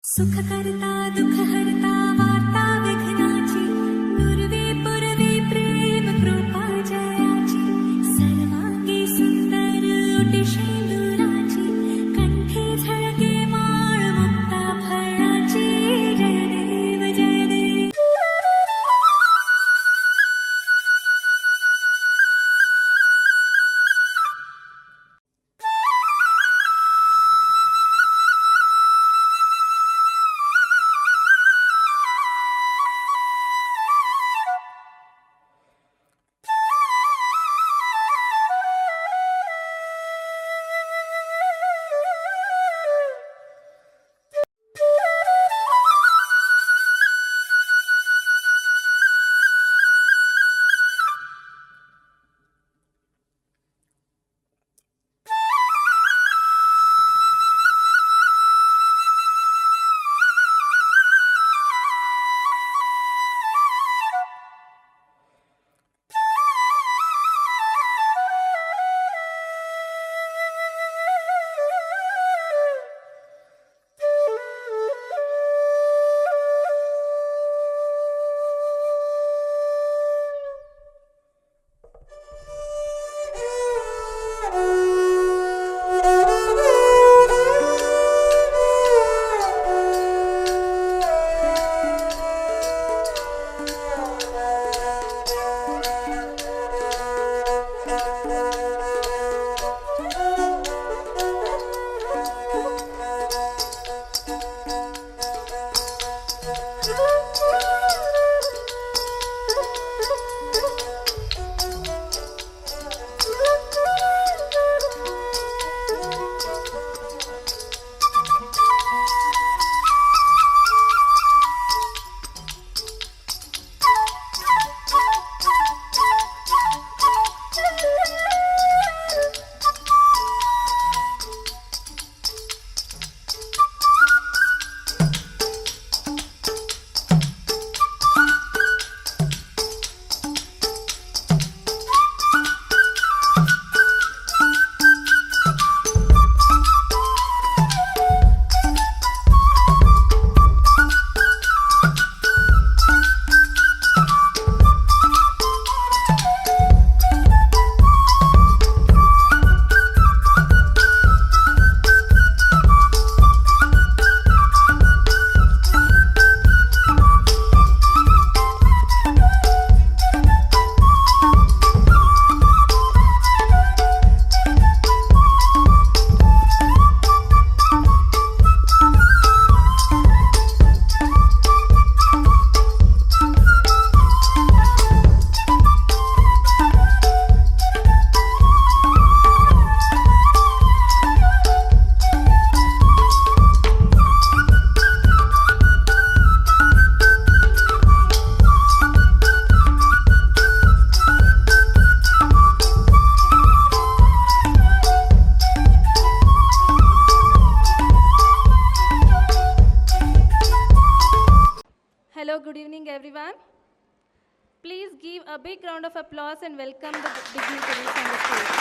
सुख करता दुख हरता वार्ता विघ्नाची नुरवी पुरवी प्रेम कृपा जयाची सर्वांगी सुंदर उटी शेंदुराची कंठी झळके माळ मुक्ता फळाची जय देव जय देव. Hello, good evening everyone. Please give a big round of applause and welcome the dignitaries on the stage.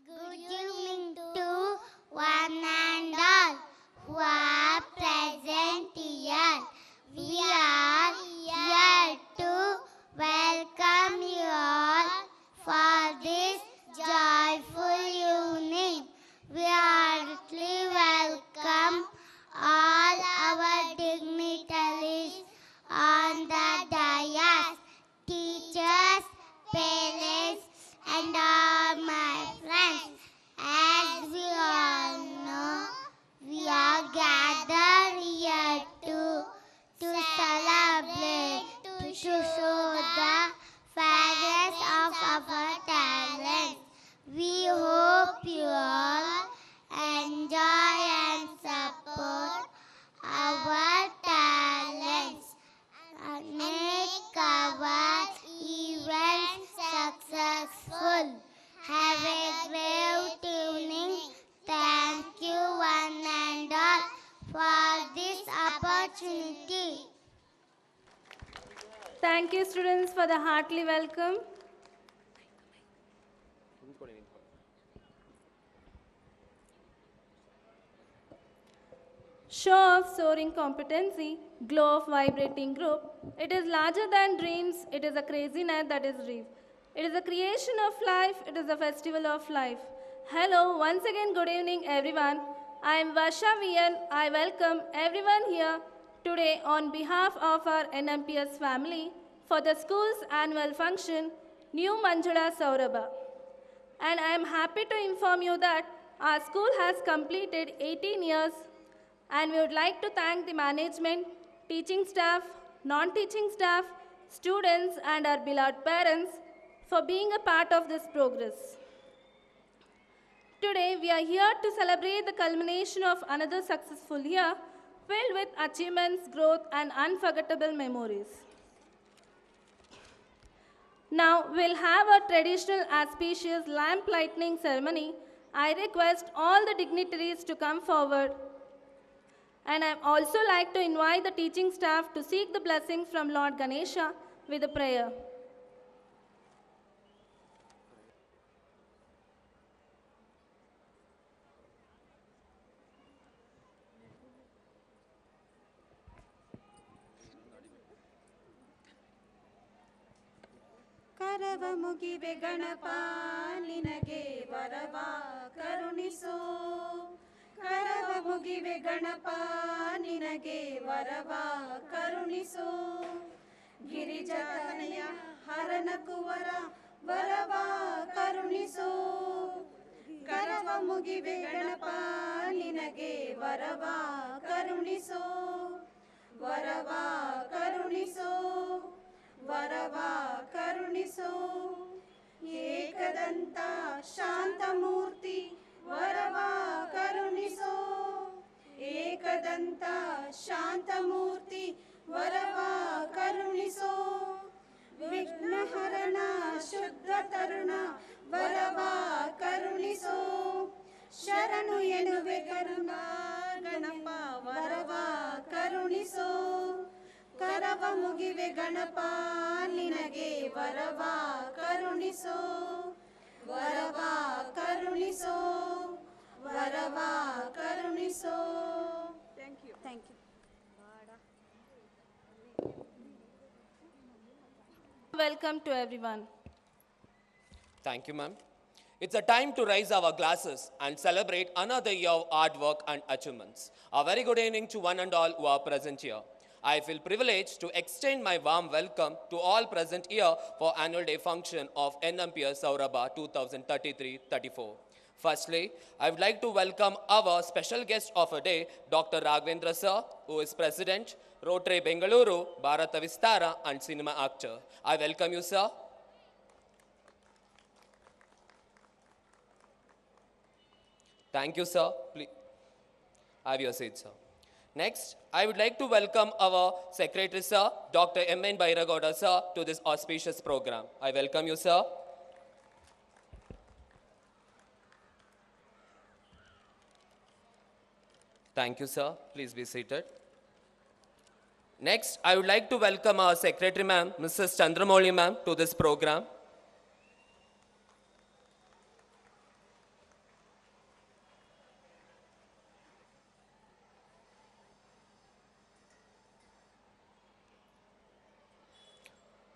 Good evening to one and all who are present here. We are here to welcome you all for this joyful evening. We heartily welcome all our dignitaries on the dais, teachers, parents, and all my friends. Thank you, students, for the heartily welcome. Show of soaring competency, glow of vibrating group. It is larger than dreams, it is a craziness that is real. It is a creation of life, it is a festival of life. Hello, once again, good evening, everyone. I am Varsha VN. I welcome everyone here today on behalf of our NMPS family for the school's annual function, New Manjula Saurabha. And I am happy to inform you that our school has completed 18 years, and we would like to thank the management, teaching staff, non-teaching staff, students, and our beloved parents for being a part of this progress. Today, we are here to celebrate the culmination of another successful year filled with achievements, growth, and unforgettable memories. Now, we'll have a traditional auspicious lamp lighting ceremony. I request all the dignitaries to come forward. And I also like to invite the teaching staff to seek the blessings from Lord Ganesha with a prayer. ಕರವ ಮುಗಿವೆ Ganapa ನಿನಗೆ ವರವ ಕರುಣಿಸೋ ಕರವ ಮುಗಿವೆ ಗಣಪ ನಿನಗೆ ವರವ ಕರುಣಿಸೋ ಗಿರಿಜಾತನಯ ಹರನ ಕುವರ ವರವ ಕರುಣಿಸೋ ಕರವ ಮುಗಿವೆ ಗಣಪ ನಿನಗೆ ವರವ ಕರುಣಿಸೋ ವರವ ಕರುಣಿಸೋ ವರವ ಕರುಣಿಸೋ ಏಕದಂತ ಶಾಂತಮೂರ್ತಿ ವರವ ಕರುಣಿಸೋ ಏಕದಂತ ಶಾಂತಮೂರ್ತಿ ವರವ ಕರುಣಿಸೋ ವಿಘ್ನಹರಣ ಶುದ್ಧ ತರುಣ ವರವ ಕರುಣಿಸೋ ಶರಣು ಎನ್ನುವೆ ಕರುಣಾ ಗಣಪ ವರವ ಕರುಣಿಸೋ ಕರವ ಮುಗಿವೆ ಗಣಪ ನಿನಗೆ ವರವ ಕರುಣಿಸೋ ವರವ ಕರುಣಿಸೋ ವರವ ಕರುಣಿಸೋ thank you Welcome to everyone. Thank you, ma'am. It's a time to raise our glasses and celebrate another year of hard work and achievements. A very good evening to one and all who are present here. I feel privileged to extend my warm welcome to all present here for annual day function of NMPS Saurabha 2033-34. Firstly, I would like to welcome our special guest of a day, Dr. Raghavendra sir, who is President, Rotary Bengaluru, Bharata Vistara and cinema actor. I welcome you, sir. Thank you, sir. Please have your seat, sir. Next, I would like to welcome our Secretary, sir, Dr. M.N. Bairagoda, sir, to this auspicious program. I welcome you, sir. Thank you, sir. Please be seated. Next, I would like to welcome our Secretary, ma'am, Mrs. Chandramouli, ma'am, to this program.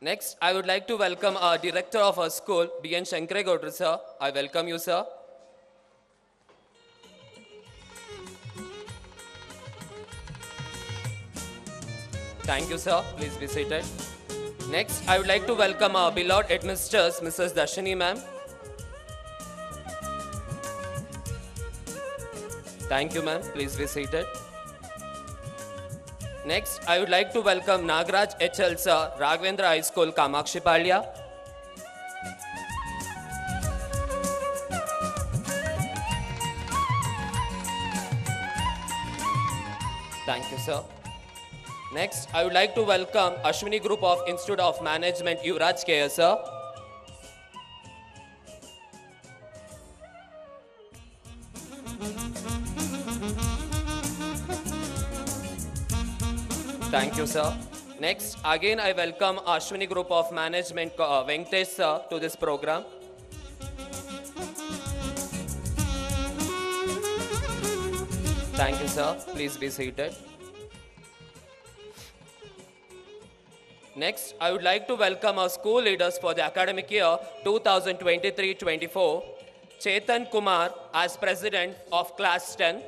Next, I would like to welcome our director of our school, B.N. Shankaregaudru, sir. I welcome you, sir. Thank you, sir. Please be seated. Next, I would like to welcome our beloved headmistress, Mrs. Darshini, ma'am. Thank you, ma'am. Please be seated. Next, I would like to welcome Nagraj HL, sir, Raghavendra High School, Kamakshi Palya. Thank you, sir. Next, I would like to welcome Ashwini Group of Institute of Management, Yuvraj K. sir. Thank you, sir. Next, again I welcome Ashwini Group of Management Venkatesh sir to this program. Thank you, sir. Please be seated. Next, I would like to welcome our school leaders for the academic year 2023-24. Chetan Kumar as President of Class 10th.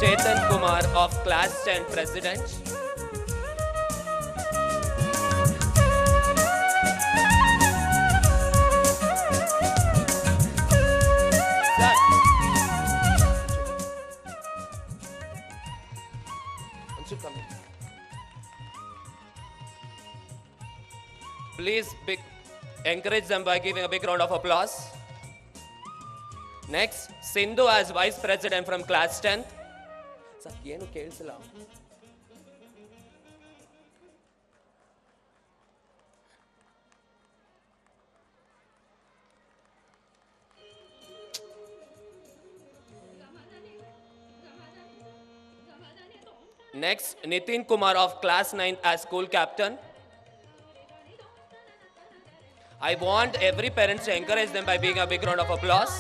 Chetan Kumar of Class 10 President. Sir. Anshul, come here. Please encourage them by giving a big round of applause. Next, Sindhu as Vice President from Class 10th. Sir, ಏನು ಕೇಳಿಸಿಲ್ಲ. Next, Nitin Kumar of Class 9th as School Captain. I want every parent to encourage them by giving a big round of applause.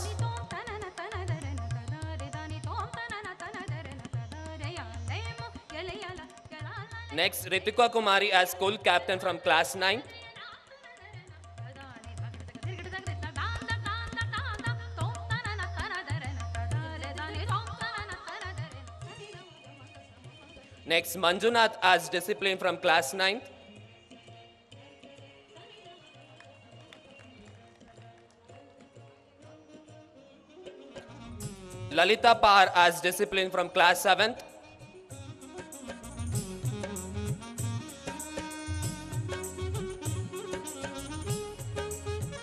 Next, Ritika Kumari as School Captain from Class 9. Next, Manjunath as Discipline from Class 9. Lalita Par as Discipline from Class 7th.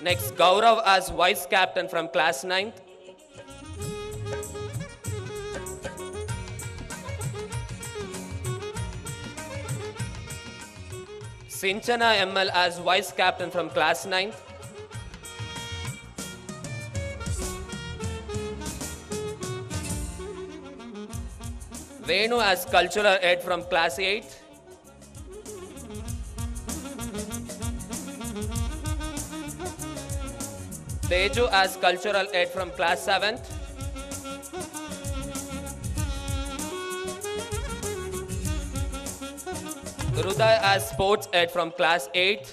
Next, Gaurav as Vice Captain from Class 9th. Sinchana ML as Vice Captain from Class 9th. Venu as Cultural Head from Class 8th. Teju as Cultural Head from Class 7th. Ruday as Sports Head from Class 8th.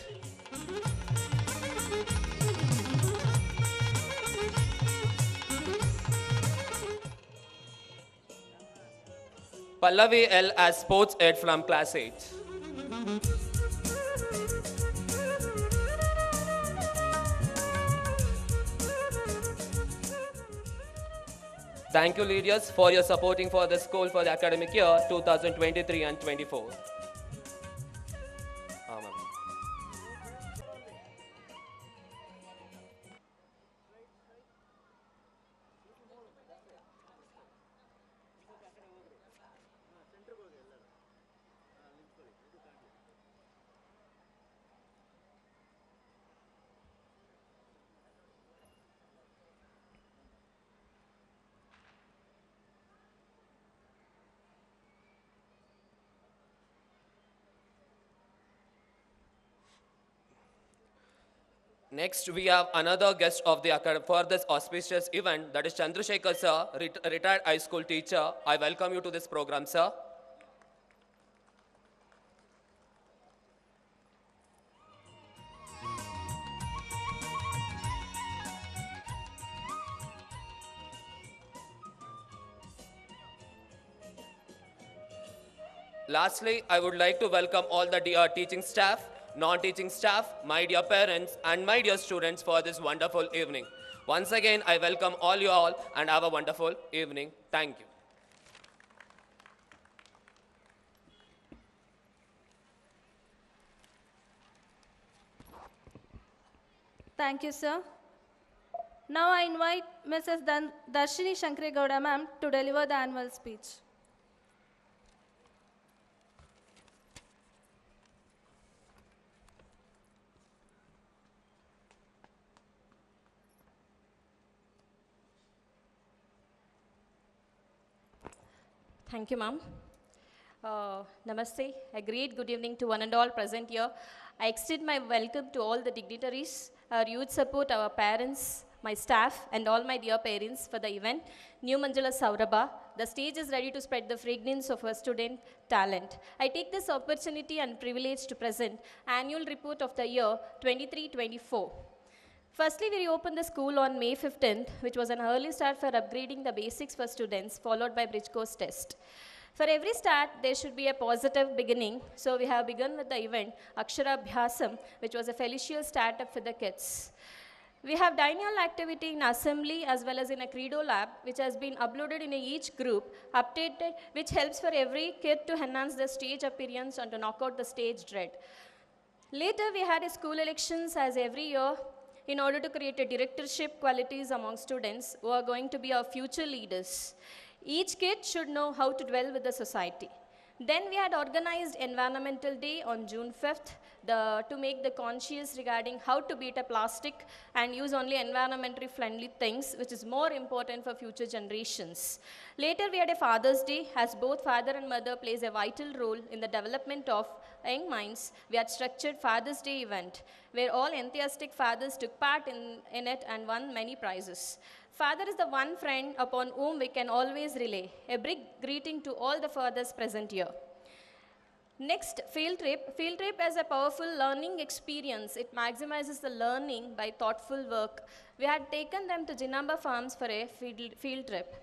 Pallavi L as Sports Head from Class 8. Thank you, leaders, for your supporting for the school for the academic year 2023 and 24. Next, we have another guest of the for this auspicious event, that is Chandrasekhar sir, retired high school teacher. I welcome you to this program, sir. Lastly, I would like to welcome all the dear teaching staff, non-teaching staff, my dear parents, and my dear students for this wonderful evening. Once again, I welcome all you all and have a wonderful evening. Thank you. Thank you, sir. Now I invite Mrs. Darshini Shankare Gowda ma'am to deliver the annual speech. Thank you, ma'am. Namaste. A great good evening to one and all present here. I extend my welcome to all the dignitaries, our youth support, our parents, my staff, and all my dear parents for the event. New Manjula Saurabha. The stage is ready to spread the fragrance of our student talent. I take this opportunity and privilege to present annual report of the year 23-24. Firstly, we reopened the school on May 15th, which was an early start for upgrading the basics for students, followed by bridge course test. For every start, there should be a positive beginning. So we have begun with the event, Akshara Bhyasam, which was a felicial startup for the kids. We have diurnal activity in assembly as well as in a Credo lab, which has been uploaded in each group, updated, which helps for every kid to enhance their stage appearance and to knock out the stage dread. Later, we had a school elections as every year in order to create a directorship qualities among students who are going to be our future leaders. Each kid should know how to dwell with the society. Then we had organized Environmental Day on June 5th to make the conscious regarding how to beat a plastic and use only environmentally friendly things, which is more important for future generations. Later we had a Father's Day, as both father and mother plays a vital role in the development of young minds. We had structured Father's Day event, where all enthusiastic fathers took part in it and won many prizes. Father is the one friend upon whom we can always rely. A big greeting to all the fathers present here. Next, field trip. Field trip is a powerful learning experience. It maximizes the learning by thoughtful work. We had taken them to Jinamba Farms for a field trip.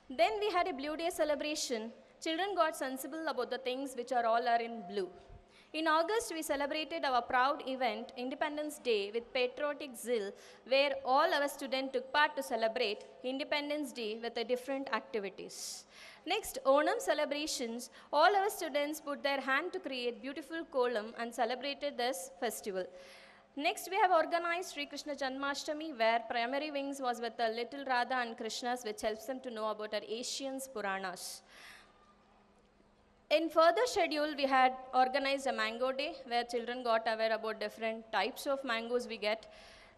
Then we had a Blue Day celebration. Children got sensible about the things which are all are in blue. In August, we celebrated our proud event, Independence Day, with patriotic zeal, where all our students took part to celebrate Independence Day with the different activities. Next, Onam celebrations. All our students put their hand to create beautiful kolam and celebrated this festival. Next, we have organized Sri Krishna Janmashtami, where primary wings was with the little Radha and Krishnas, which helps them to know about our Asians Puranas. In further schedule, we had organized a mango day where children got aware about different types of mangoes we get.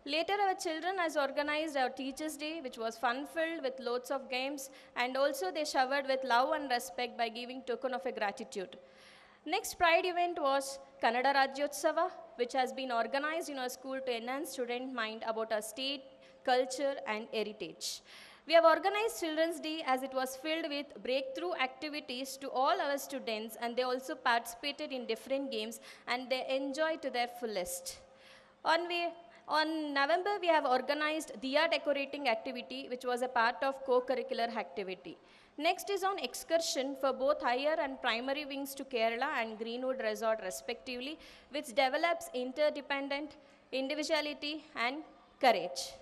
Later, our children has organized our Teachers' Day, which was fun-filled with loads of games, and also they showered with love and respect by giving token of a gratitude. Next Pride event was Kannada Rajyotsava, which has been organized in our school to enhance student mind about our state, culture, and heritage. We have organized Children's Day as it was filled with breakthrough activities to all our students, and they also participated in different games and they enjoyed to their fullest. On November, we have organized Diya decorating activity, which was a part of co-curricular activity. Next is on excursion for both higher and primary wings to Kerala and Greenwood Resort respectively, which develops interdependent individuality and courage.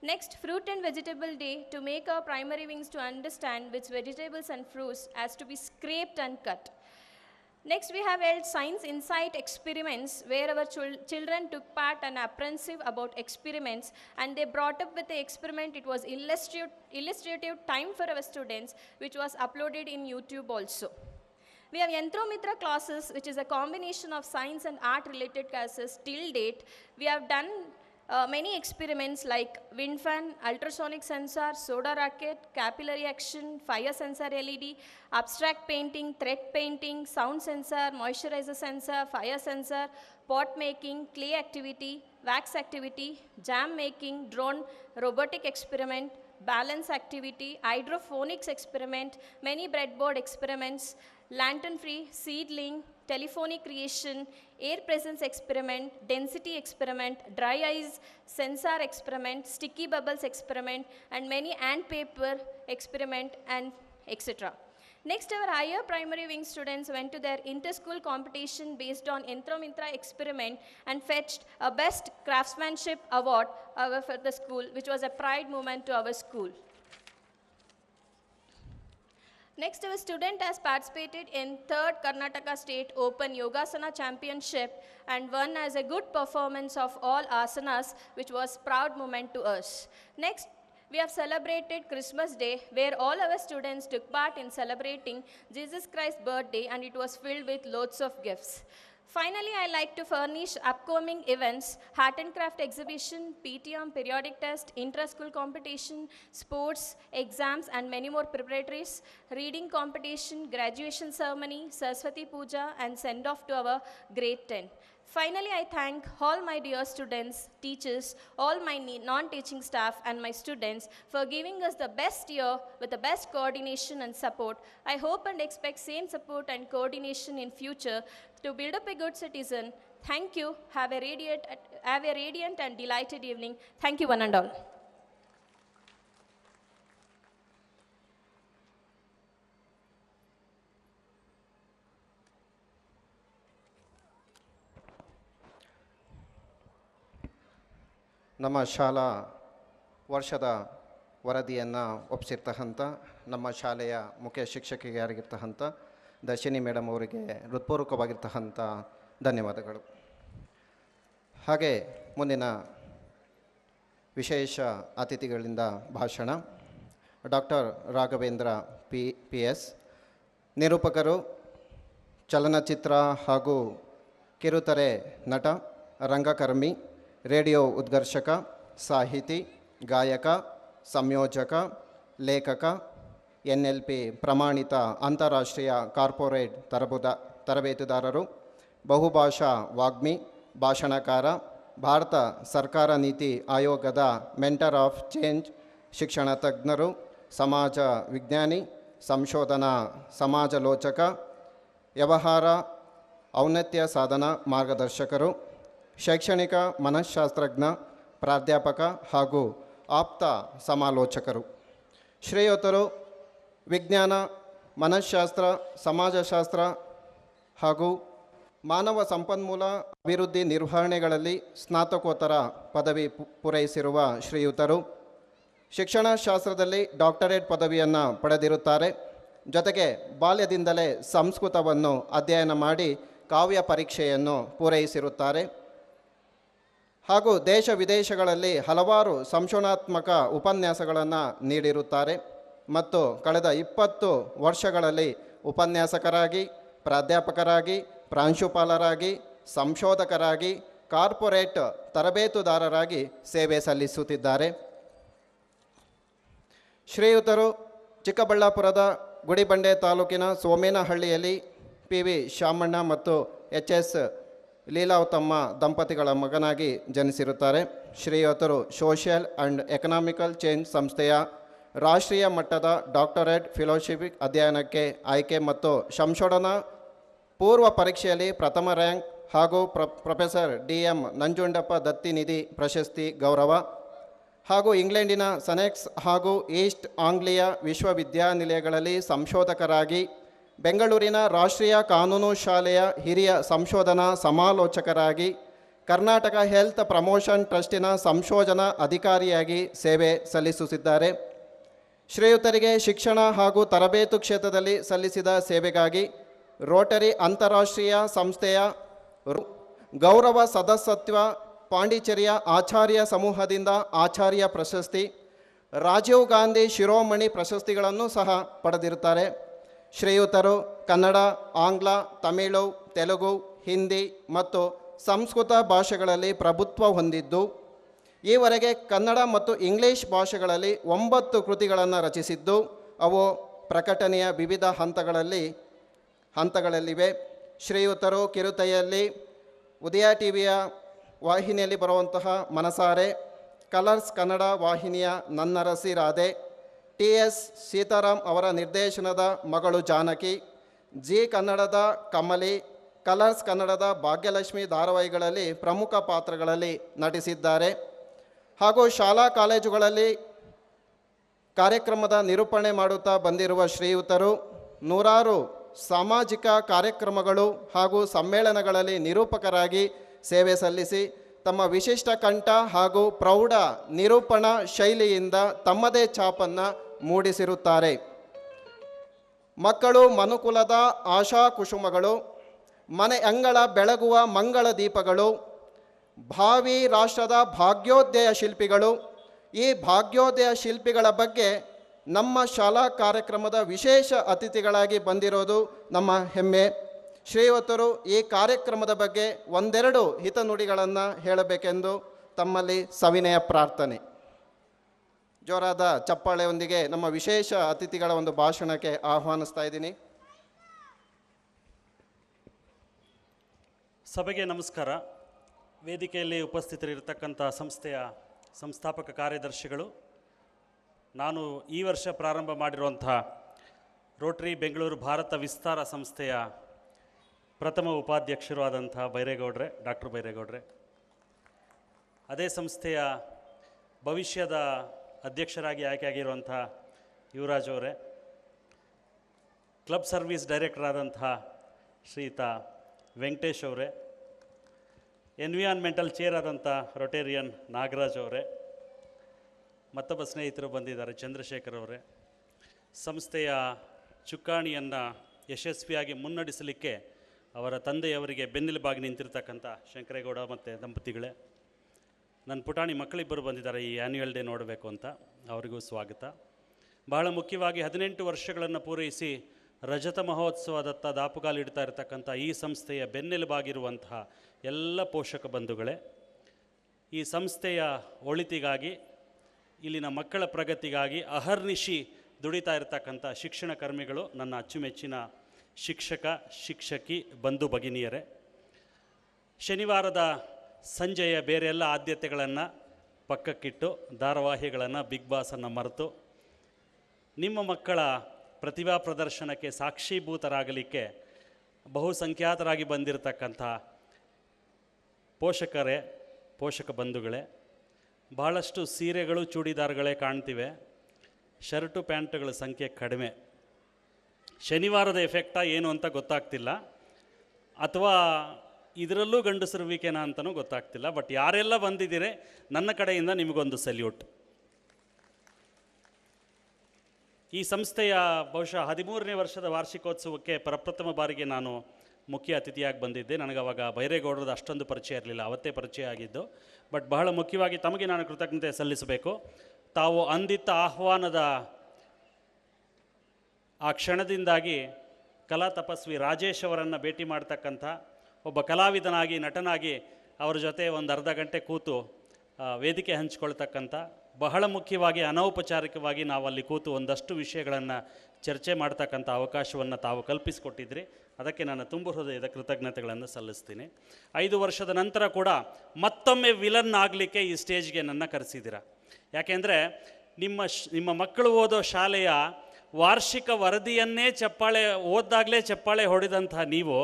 Next, Fruit and Vegetable Day to make our primary wings to understand which vegetables and fruits has to be scraped and cut. Next, we have held Science Insight experiments where our children took part and apprehensive about experiments, and they brought up with the experiment. It was illustrative time for our students, which was uploaded in YouTube also. We have Yantromitra classes, which is a combination of science and art related classes till date. We have done many experiments like wind fan, ultrasonic sensor, soda rocket, capillary action, fire sensor LED, abstract painting, thread painting, sound sensor, moisturizer sensor, fire sensor, pot making, clay activity, wax activity, jam making, drone, robotic experiment, balance activity, hydrophonics experiment, many breadboard experiments, lantern free, seedling, telephonic creation, air presence experiment, density experiment, dry ice, sensor experiment, sticky bubbles experiment, and many ant paper experiment, and etc. Next, our higher primary wing students went to their inter-school competition based on Yantromitra experiment and fetched a Best Craftsmanship Award for the school, which was a pride moment to our school. Next, our student has participated in 3rd Karnataka State Open Yogasana Championship and won as a good performance of all asanas, which was proud moment to us. Next, we have celebrated Christmas Day, where all our students took part in celebrating Jesus Christ's birthday, and it was filled with loads of gifts. Finally, I like to furnish upcoming events, art and craft exhibition, PTM, periodic test, intra-school competition, sports, exams, and many more preparatories, reading competition, graduation ceremony, Saraswati Puja, and send-off to our grade 10. Finally, I thank all my dear students, teachers, all my non-teaching staff, and my students for giving us the best year with the best coordination and support. I hope and expect same support and coordination in future to build up a good citizen. Thank you. Have a radiant and delighted evening. Thank you, one and all. ನಮ್ಮ ಶಾಲಾ ವರ್ಷದ ವರದಿಯನ್ನು ಒಪ್ಪಿಸಿರ್ತಕ್ಕಂಥ ನಮ್ಮ ಶಾಲೆಯ ಮುಖ್ಯ ಶಿಕ್ಷಕಿಯಾಗಿರ್ತಕ್ಕಂಥ Darshini madam ಅವರಿಗೆ ಹೃತ್ಪೂರ್ವಕವಾಗಿರ್ತಕ್ಕಂಥ ಧನ್ಯವಾದಗಳು. ಹಾಗೆ ಮುಂದಿನ ವಿಶೇಷ ಅತಿಥಿಗಳಿಂದ ಭಾಷಣ ಡಾಕ್ಟರ್ ರಾಘವೇಂದ್ರ ಪಿ.ಎಸ್. ನಿರೂಪಕರು, ಚಲನಚಿತ್ರ ಹಾಗೂ ಕಿರುತೆರೆ ನಟ, ರಂಗಕರ್ಮಿ, ರೇಡಿಯೋ ಉದ್ಘರ್ಷಕ, ಸಾಹಿತಿ, ಗಾಯಕ, ಸಂಯೋಜಕ, ಲೇಖಕ, NLP ಪ್ರಮಾಣಿತ ಅಂತಾರಾಷ್ಟ್ರೀಯ ಕಾರ್ಪೊರೇಟ್ ತರಬೇತುದಾರರು, ಬಹುಭಾಷಾ ವಾಗ್ಮಿ, ಭಾಷಣಕಾರ, ಭಾರತ ಸರ್ಕಾರ ನೀತಿ ಆಯೋಗದ ಮೆಂಟರ್ ಆಫ್ ಚೇಂಜ್, ಶಿಕ್ಷಣ ತಜ್ಞರು, ಸಮಾಜ ವಿಜ್ಞಾನಿ, ಸಂಶೋಧನಾ ಸಮಾಜಲೋಚಕ, ವ್ಯವಹಾರ ಔನ್ನತ್ಯ ಸಾಧನ ಮಾರ್ಗದರ್ಶಕರು, ಶೈಕ್ಷಣಿಕ ಮನಃಶಾಸ್ತ್ರಜ್ಞ, ಪ್ರಾಧ್ಯಾಪಕ ಹಾಗೂ ಆಪ್ತ ಸಮಾಲೋಚಕರು. ಶ್ರೇಯೋತರು ವಿಜ್ಞಾನ, ಮನಃಶಾಸ್ತ್ರ, ಸಮಾಜಶಾಸ್ತ್ರ ಹಾಗೂ ಮಾನವ ಸಂಪನ್ಮೂಲ ಅಭಿವೃದ್ಧಿ ನಿರ್ವಹಣೆಗಳಲ್ಲಿ ಸ್ನಾತಕೋತ್ತರ ಪದವಿ ಪೂರೈಸಿರುವ ಶ್ರೀಯುತರು ಶಿಕ್ಷಣಶಾಸ್ತ್ರದಲ್ಲಿ ಡಾಕ್ಟರೇಟ್ ಪದವಿಯನ್ನು ಪಡೆದಿರುತ್ತಾರೆ. ಜೊತೆಗೆ ಬಾಲ್ಯದಿಂದಲೇ ಸಂಸ್ಕೃತವನ್ನು ಅಧ್ಯಯನ ಮಾಡಿ ಕಾವ್ಯ ಪರೀಕ್ಷೆಯನ್ನು ಪೂರೈಸಿರುತ್ತಾರೆ. ಹಾಗೂ ದೇಶ ವಿದೇಶಗಳಲ್ಲಿ ಹಲವಾರು ಸಂಶೋಧನಾತ್ಮಕ ಉಪನ್ಯಾಸಗಳನ್ನು ನೀಡಿರುತ್ತಾರೆ ಮತ್ತು ಕಳೆದ 20 ವರ್ಷಗಳಲ್ಲಿ ಉಪನ್ಯಾಸಕರಾಗಿ, ಪ್ರಾಧ್ಯಾಪಕರಾಗಿ, ಪ್ರಾಂಶುಪಾಲರಾಗಿ, ಸಂಶೋಧಕರಾಗಿ, ಕಾರ್ಪೊರೇಟ್ ತರಬೇತುದಾರರಾಗಿ ಸೇವೆ ಸಲ್ಲಿಸುತ್ತಿದ್ದಾರೆ. ಶ್ರೀಯುತರು ಚಿಕ್ಕಬಳ್ಳಾಪುರದ ಗುಡಿಬಂಡೆ ತಾಲೂಕಿನ ಸೋಮೇನಹಳ್ಳಿಯಲ್ಲಿ PV ಶಾಮಣ್ಣ ಮತ್ತು HS ಲೀಲಾವತಮ್ಮ ದಂಪತಿಗಳ ಮಗನಾಗಿ ಜನಿಸಿರುತ್ತಾರೆ. ಶ್ರೀಯುತರು ಸೋಷಿಯಲ್ ಆ್ಯಂಡ್ ಎಕನಾಮಿಕಲ್ ಚೇಂಜ್ ಸಂಸ್ಥೆಯ ರಾಷ್ಟ್ರೀಯ ಮಟ್ಟದ ಡಾಕ್ಟರೇಟ್ ಫೆಲೋಶಿಪ್ ಅಧ್ಯಯನಕ್ಕೆ ಆಯ್ಕೆ ಮತ್ತು ಸಂಶೋಧನಾ ಪೂರ್ವ ಪರೀಕ್ಷೆಯಲ್ಲಿ ಪ್ರಥಮ ರ್ಯಾಂಕ್ ಹಾಗೂ ಪ್ರೊಫೆಸರ್ DM ನಂಜುಂಡಪ್ಪ ದತ್ತಿನಿಧಿ ಪ್ರಶಸ್ತಿ ಗೌರವ ಹಾಗೂ ಇಂಗ್ಲೆಂಡಿನ ಸನೆಕ್ಸ್ ಹಾಗೂ ಈಸ್ಟ್ ಆಂಗ್ಲಿಯಾ ವಿಶ್ವವಿದ್ಯಾನಿಲಯಗಳಲ್ಲಿ ಸಂಶೋಧಕರಾಗಿ, ಬೆಂಗಳೂರಿನ ರಾಷ್ಟ್ರೀಯ ಕಾನೂನು ಶಾಲೆಯ ಹಿರಿಯ ಸಂಶೋಧನಾ ಸಮಾಲೋಚಕರಾಗಿ, ಕರ್ನಾಟಕ ಹೆಲ್ತ್ ಪ್ರಮೋಷನ್ ಟ್ರಸ್ಟಿನ ಸಂಶೋಧನಾ ಅಧಿಕಾರಿಯಾಗಿ ಸೇವೆ ಸಲ್ಲಿಸುತ್ತಿದ್ದಾರೆ. ಶ್ರೇಯುತರಿಗೆ ಶಿಕ್ಷಣ ಹಾಗೂ ತರಬೇತು ಕ್ಷೇತ್ರದಲ್ಲಿ ಸಲ್ಲಿಸಿದ ಸೇವೆಗಾಗಿ ರೋಟರಿ ಅಂತಾರಾಷ್ಟ್ರೀಯ ಸಂಸ್ಥೆಯ ಗೌರವ ಸದಸ್ಯತ್ವ, ಪಾಂಡಿಚೇರಿಯ ಆಚಾರ್ಯ ಸಮೂಹದಿಂದ ಆಚಾರ್ಯ ಪ್ರಶಸ್ತಿ, ರಾಜೀವ್ ಗಾಂಧಿ ಶಿರೋಮಣಿ ಪ್ರಶಸ್ತಿಗಳನ್ನು ಸಹ ಪಡೆದಿರುತ್ತಾರೆ. ಶ್ರೇಯುತರು ಕನ್ನಡ, ಆಂಗ್ಲ, ತಮಿಳು, ತೆಲುಗು, ಹಿಂದಿ ಮತ್ತು ಸಂಸ್ಕೃತ ಭಾಷೆಗಳಲ್ಲಿ ಪ್ರಭುತ್ವ ಹೊಂದಿದ್ದು, ಈವರೆಗೆ ಕನ್ನಡ ಮತ್ತು ಇಂಗ್ಲೀಷ್ ಭಾಷೆಗಳಲ್ಲಿ 9 ಕೃತಿಗಳನ್ನು ರಚಿಸಿದ್ದು, ಅವು ಪ್ರಕಟಣೆಯ ವಿವಿಧ ಹಂತಗಳಲ್ಲಿವೆ. ಶ್ರೀಯುತರು ಕಿರುತೆಯಲ್ಲಿ ಉದಯ ಟಿವಿಯ ವಾಹಿನಿಯಲ್ಲಿ ಬರುವಂತಹ ಮನಸಾರೆ, ಕಲರ್ಸ್ ಕನ್ನಡ ವಾಹಿನಿಯ ನನ್ನರಸಿ ರಾಧೆ, TS ಸೀತಾರಾಮ್ ಅವರ ನಿರ್ದೇಶನದ ಮಗಳು ಜಾನಕಿ, ಜಿ ಕನ್ನಡದ ಕಮಲಿ, ಕಲರ್ಸ್ ಕನ್ನಡದ ಭಾಗ್ಯಲಕ್ಷ್ಮಿ ಧಾರಾವಾಹಿಗಳಲ್ಲಿ ಪ್ರಮುಖ ಪಾತ್ರಗಳಲ್ಲಿ ನಟಿಸಿದ್ದಾರೆ. ಹಾಗೂ ಶಾಲಾ ಕಾಲೇಜುಗಳಲ್ಲಿ ಕಾರ್ಯಕ್ರಮದ ನಿರೂಪಣೆ ಮಾಡುತ್ತಾ ಬಂದಿರುವ ಶ್ರೀಯುತರು ನೂರಾರು ಸಾಮಾಜಿಕ ಕಾರ್ಯಕ್ರಮಗಳು ಹಾಗೂ ಸಮ್ಮೇಳನಗಳಲ್ಲಿ ನಿರೂಪಕರಾಗಿ ಸೇವೆ ಸಲ್ಲಿಸಿ ತಮ್ಮ ವಿಶಿಷ್ಟ ಕಂಠ ಹಾಗೂ ಪ್ರೌಢ ನಿರೂಪಣಾ ಶೈಲಿಯಿಂದ ತಮ್ಮದೇ ಛಾಪನ್ನು ಮೂಡಿಸಿರುತ್ತಾರೆ. ಮಕ್ಕಳು ಮನುಕುಲದ ಆಶಾ ಕುಸುಮಗಳು, ಮನೆ ಅಂಗಳ ಬೆಳಗುವ ಮಂಗಳ ದೀಪಗಳು, ಭಾವಿ ರಾಷ್ಟ್ರದ ಭಾಗ್ಯೋದಯ ಶಿಲ್ಪಿಗಳು. ಈ ಭಾಗ್ಯೋದಯ ಶಿಲ್ಪಿಗಳ ಬಗ್ಗೆ ನಮ್ಮ ಶಾಲಾ ಕಾರ್ಯಕ್ರಮದ ವಿಶೇಷ ಅತಿಥಿಗಳಾಗಿ ಬಂದಿರೋದು ನಮ್ಮ ಹೆಮ್ಮೆ. ಶ್ರೀಯುತರು ಈ ಕಾರ್ಯಕ್ರಮದ ಬಗ್ಗೆ ಒಂದೆರಡು ಹಿತನುಡಿಗಳನ್ನು ಹೇಳಬೇಕೆಂದು ತಮ್ಮಲ್ಲಿ ಸವಿನಯ ಪ್ರಾರ್ಥನೆ. ಜೋರಾದ ಚಪ್ಪಾಳೆಯೊಂದಿಗೆ ನಮ್ಮ ವಿಶೇಷ ಅತಿಥಿಗಳ ಒಂದು ಭಾಷಣಕ್ಕೆ ಆಹ್ವಾನಿಸ್ತಾ ಇದ್ದೀನಿ. ಸಭೆಗೆ ನಮಸ್ಕಾರ. ವೇದಿಕೆಯಲ್ಲಿ ಉಪಸ್ಥಿತರಿರತಕ್ಕಂಥ ಸಂಸ್ಥೆಯ ಸಂಸ್ಥಾಪಕ ಕಾರ್ಯದರ್ಶಿಗಳು, ನಾನು ಈ ವರ್ಷ ಪ್ರಾರಂಭ ಮಾಡಿರುವಂಥ ರೋಟರಿ ಬೆಂಗಳೂರು ಭಾರತ ವಿಸ್ತಾರ ಸಂಸ್ಥೆಯ ಪ್ರಥಮ ಉಪಾಧ್ಯಕ್ಷರು ಆದಂಥ ಬೈರೇಗೌಡ್ರೆ, ಡಾಕ್ಟರ್ ಬೈರೇಗೌಡ್ರೆ, ಅದೇ ಸಂಸ್ಥೆಯ ಭವಿಷ್ಯದ ಅಧ್ಯಕ್ಷರಾಗಿ ಆಯ್ಕೆಯಾಗಿರುವಂಥ ಯುವರಾಜ್ ಅವರೇ, ಕ್ಲಬ್ ಸರ್ವಿಸ್ ಡೈರೆಕ್ಟರ್ ಆದಂಥ ಶ್ರೀಯುತ ವೆಂಕಟೇಶ್ ಅವರೇ, ಎನ್ವಿರಾನ್ಮೆಂಟಲ್ ಚೇರ್ ಆದಂಥ ರೊಟೇರಿಯನ್ ನಾಗರಾಜ್ ಅವರೇ, ಮತ್ತೊಬ್ಬ ಸ್ನೇಹಿತರು ಬಂದಿದ್ದಾರೆ ಚಂದ್ರಶೇಖರ್ ಅವರೇ, ಸಂಸ್ಥೆಯ ಚುಕ್ಕಾಣಿಯನ್ನು ಯಶಸ್ವಿಯಾಗಿ ಮುನ್ನಡೆಸಲಿಕ್ಕೆ ಅವರ ತಂದೆಯವರಿಗೆ ಬೆನ್ನೆಲುಬಾಗಿ ನಿಂತಿರ್ತಕ್ಕಂಥ ಶಂಕರೇಗೌಡ ಮತ್ತು ದಂಪತಿಗಳೇ, ನನ್ನ ಪುಟಾಣಿ ಮಕ್ಕಳಿಬ್ಬರು ಬಂದಿದ್ದಾರೆ ಈ ಆ್ಯನ್ಯುವಲ್ ಡೇ ನೋಡಬೇಕು ಅಂತ, ಅವರಿಗೂ ಸ್ವಾಗತ. ಬಹಳ ಮುಖ್ಯವಾಗಿ 18 ವರ್ಷಗಳನ್ನು ಪೂರೈಸಿ ರಜತ ಮಹೋತ್ಸವದತ್ತ ದಾಪುಗಾಲಿಡ್ತಾ ಇರತಕ್ಕಂಥ ಈ ಸಂಸ್ಥೆಯ ಬೆನ್ನೆಲುಬಾಗಿರುವಂತಹ ಎಲ್ಲ ಪೋಷಕ ಬಂಧುಗಳೇ, ಈ ಸಂಸ್ಥೆಯ ಒಳಿತಿಗಾಗಿ, ಇಲ್ಲಿನ ಮಕ್ಕಳ ಪ್ರಗತಿಗಾಗಿ ಅಹರ್ನಿಶಿ ದುಡಿತಾ ಇರತಕ್ಕಂಥ ಶಿಕ್ಷಣ ಕರ್ಮಿಗಳು, ನನ್ನ ಅಚ್ಚುಮೆಚ್ಚಿನ ಶಿಕ್ಷಕ ಶಿಕ್ಷಕಿ ಬಂಧು ಭಗಿನಿಯರೇ, ಶನಿವಾರದ ಸಂಜೆಯ ಬೇರೆ ಎಲ್ಲ ಆದ್ಯತೆಗಳನ್ನು ಪಕ್ಕಕ್ಕಿಟ್ಟು ಧಾರಾವಾಹಿಗಳನ್ನು, ಬಿಗ್ ಬಾಸನ್ನು ಮರೆತು ನಿಮ್ಮ ಮಕ್ಕಳ ಪ್ರತಿಭಾ ಪ್ರದರ್ಶನಕ್ಕೆ ಸಾಕ್ಷೀಭೂತರಾಗಲಿಕ್ಕೆ ಬಹುಸಂಖ್ಯಾತರಾಗಿ ಬಂದಿರತಕ್ಕಂಥ ಪೋಷಕರೇ, ಪೋಷಕ ಬಂಧುಗಳೇ, ಬಹಳಷ್ಟು ಸೀರೆಗಳು ಚೂಡಿದಾರ್ಗಳೇ ಕಾಣ್ತಿವೆ, ಶರ್ಟು ಪ್ಯಾಂಟುಗಳ ಸಂಖ್ಯೆ ಕಡಿಮೆ. ಶನಿವಾರದ ಎಫೆಕ್ಟಾ ಏನು ಅಂತ ಗೊತ್ತಾಗ್ತಿಲ್ಲ, ಅಥವಾ ಇದರಲ್ಲೂ ಗಂಡಸರುವಿಕೆನಾ ಅಂತಲೂ ಗೊತ್ತಾಗ್ತಿಲ್ಲ. ಬಟ್ ಯಾರೆಲ್ಲ ಬಂದಿದ್ದೀರಿ, ನನ್ನ ಕಡೆಯಿಂದ ನಿಮಗೊಂದು ಸಲ್ಯೂಟ್. ಈ ಸಂಸ್ಥೆಯ ಬಹುಶಃ 13ನೇ ವರ್ಷದ ವಾರ್ಷಿಕೋತ್ಸವಕ್ಕೆ ಪ್ರಪ್ರಥಮ ಬಾರಿಗೆ ನಾನು ಮುಖ್ಯ ಅತಿಥಿಯಾಗಿ ಬಂದಿದ್ದೆ. ನನಗವಾಗ ಬೈರೇಗೌಡರದ ಅಷ್ಟೊಂದು ಪರಿಚಯ ಇರಲಿಲ್ಲ, ಅವತ್ತೇ ಪರಿಚಯ ಆಗಿದ್ದು. ಬಟ್ ಬಹಳ ಮುಖ್ಯವಾಗಿ ತಮಗೆ ನಾನು ಕೃತಜ್ಞತೆ ಸಲ್ಲಿಸಬೇಕು. ತಾವು ಅಂದಿದ್ದ ಆಹ್ವಾನದ ಆ ಕ್ಷಣದಿಂದಾಗಿ ಕಲಾ ತಪಸ್ವಿ ರಾಜೇಶ್ ಅವರನ್ನು ಭೇಟಿ ಮಾಡ್ತಕ್ಕಂಥ ಒಬ್ಬ ಕಲಾವಿದನಾಗಿ, ನಟನಾಗಿ ಅವರ ಜೊತೆ ಒಂದು ಅರ್ಧ ಗಂಟೆ ಕೂತು ವೇದಿಕೆ ಹಂಚ್ಕೊಳ್ತಕ್ಕಂಥ, ಬಹಳ ಮುಖ್ಯವಾಗಿ ಅನೌಪಚಾರಿಕವಾಗಿ ನಾವು ಅಲ್ಲಿ ಕೂತು ಒಂದಷ್ಟು ವಿಷಯಗಳನ್ನು ಚರ್ಚೆ ಮಾಡ್ತಕ್ಕಂಥ ಅವಕಾಶವನ್ನು ತಾವು ಕಲ್ಪಿಸಿಕೊಟ್ಟಿದ್ರಿ. ಅದಕ್ಕೆ ನಾನು ತುಂಬ ಹೃದಯದ ಕೃತಜ್ಞತೆಗಳನ್ನು ಸಲ್ಲಿಸ್ತೀನಿ. 5 ವರ್ಷದ ನಂತರ ಕೂಡ ಮತ್ತೊಮ್ಮೆ ವಿಲನ್ ಆಗಲಿಕ್ಕೆ ಈ ಸ್ಟೇಜ್ಗೆ ನನ್ನ ಕರೆಸಿದ್ದೀರ. ಯಾಕೆಂದರೆ ನಿಮ್ಮ ಮಕ್ಕಳು ಓದೋ ಶಾಲೆಯ ವಾರ್ಷಿಕ ವರದಿಯನ್ನೇ ಓದ್ದಾಗಲೇ ಚಪ್ಪಾಳೆ ಹೊಡೆದಂತಹ ನೀವು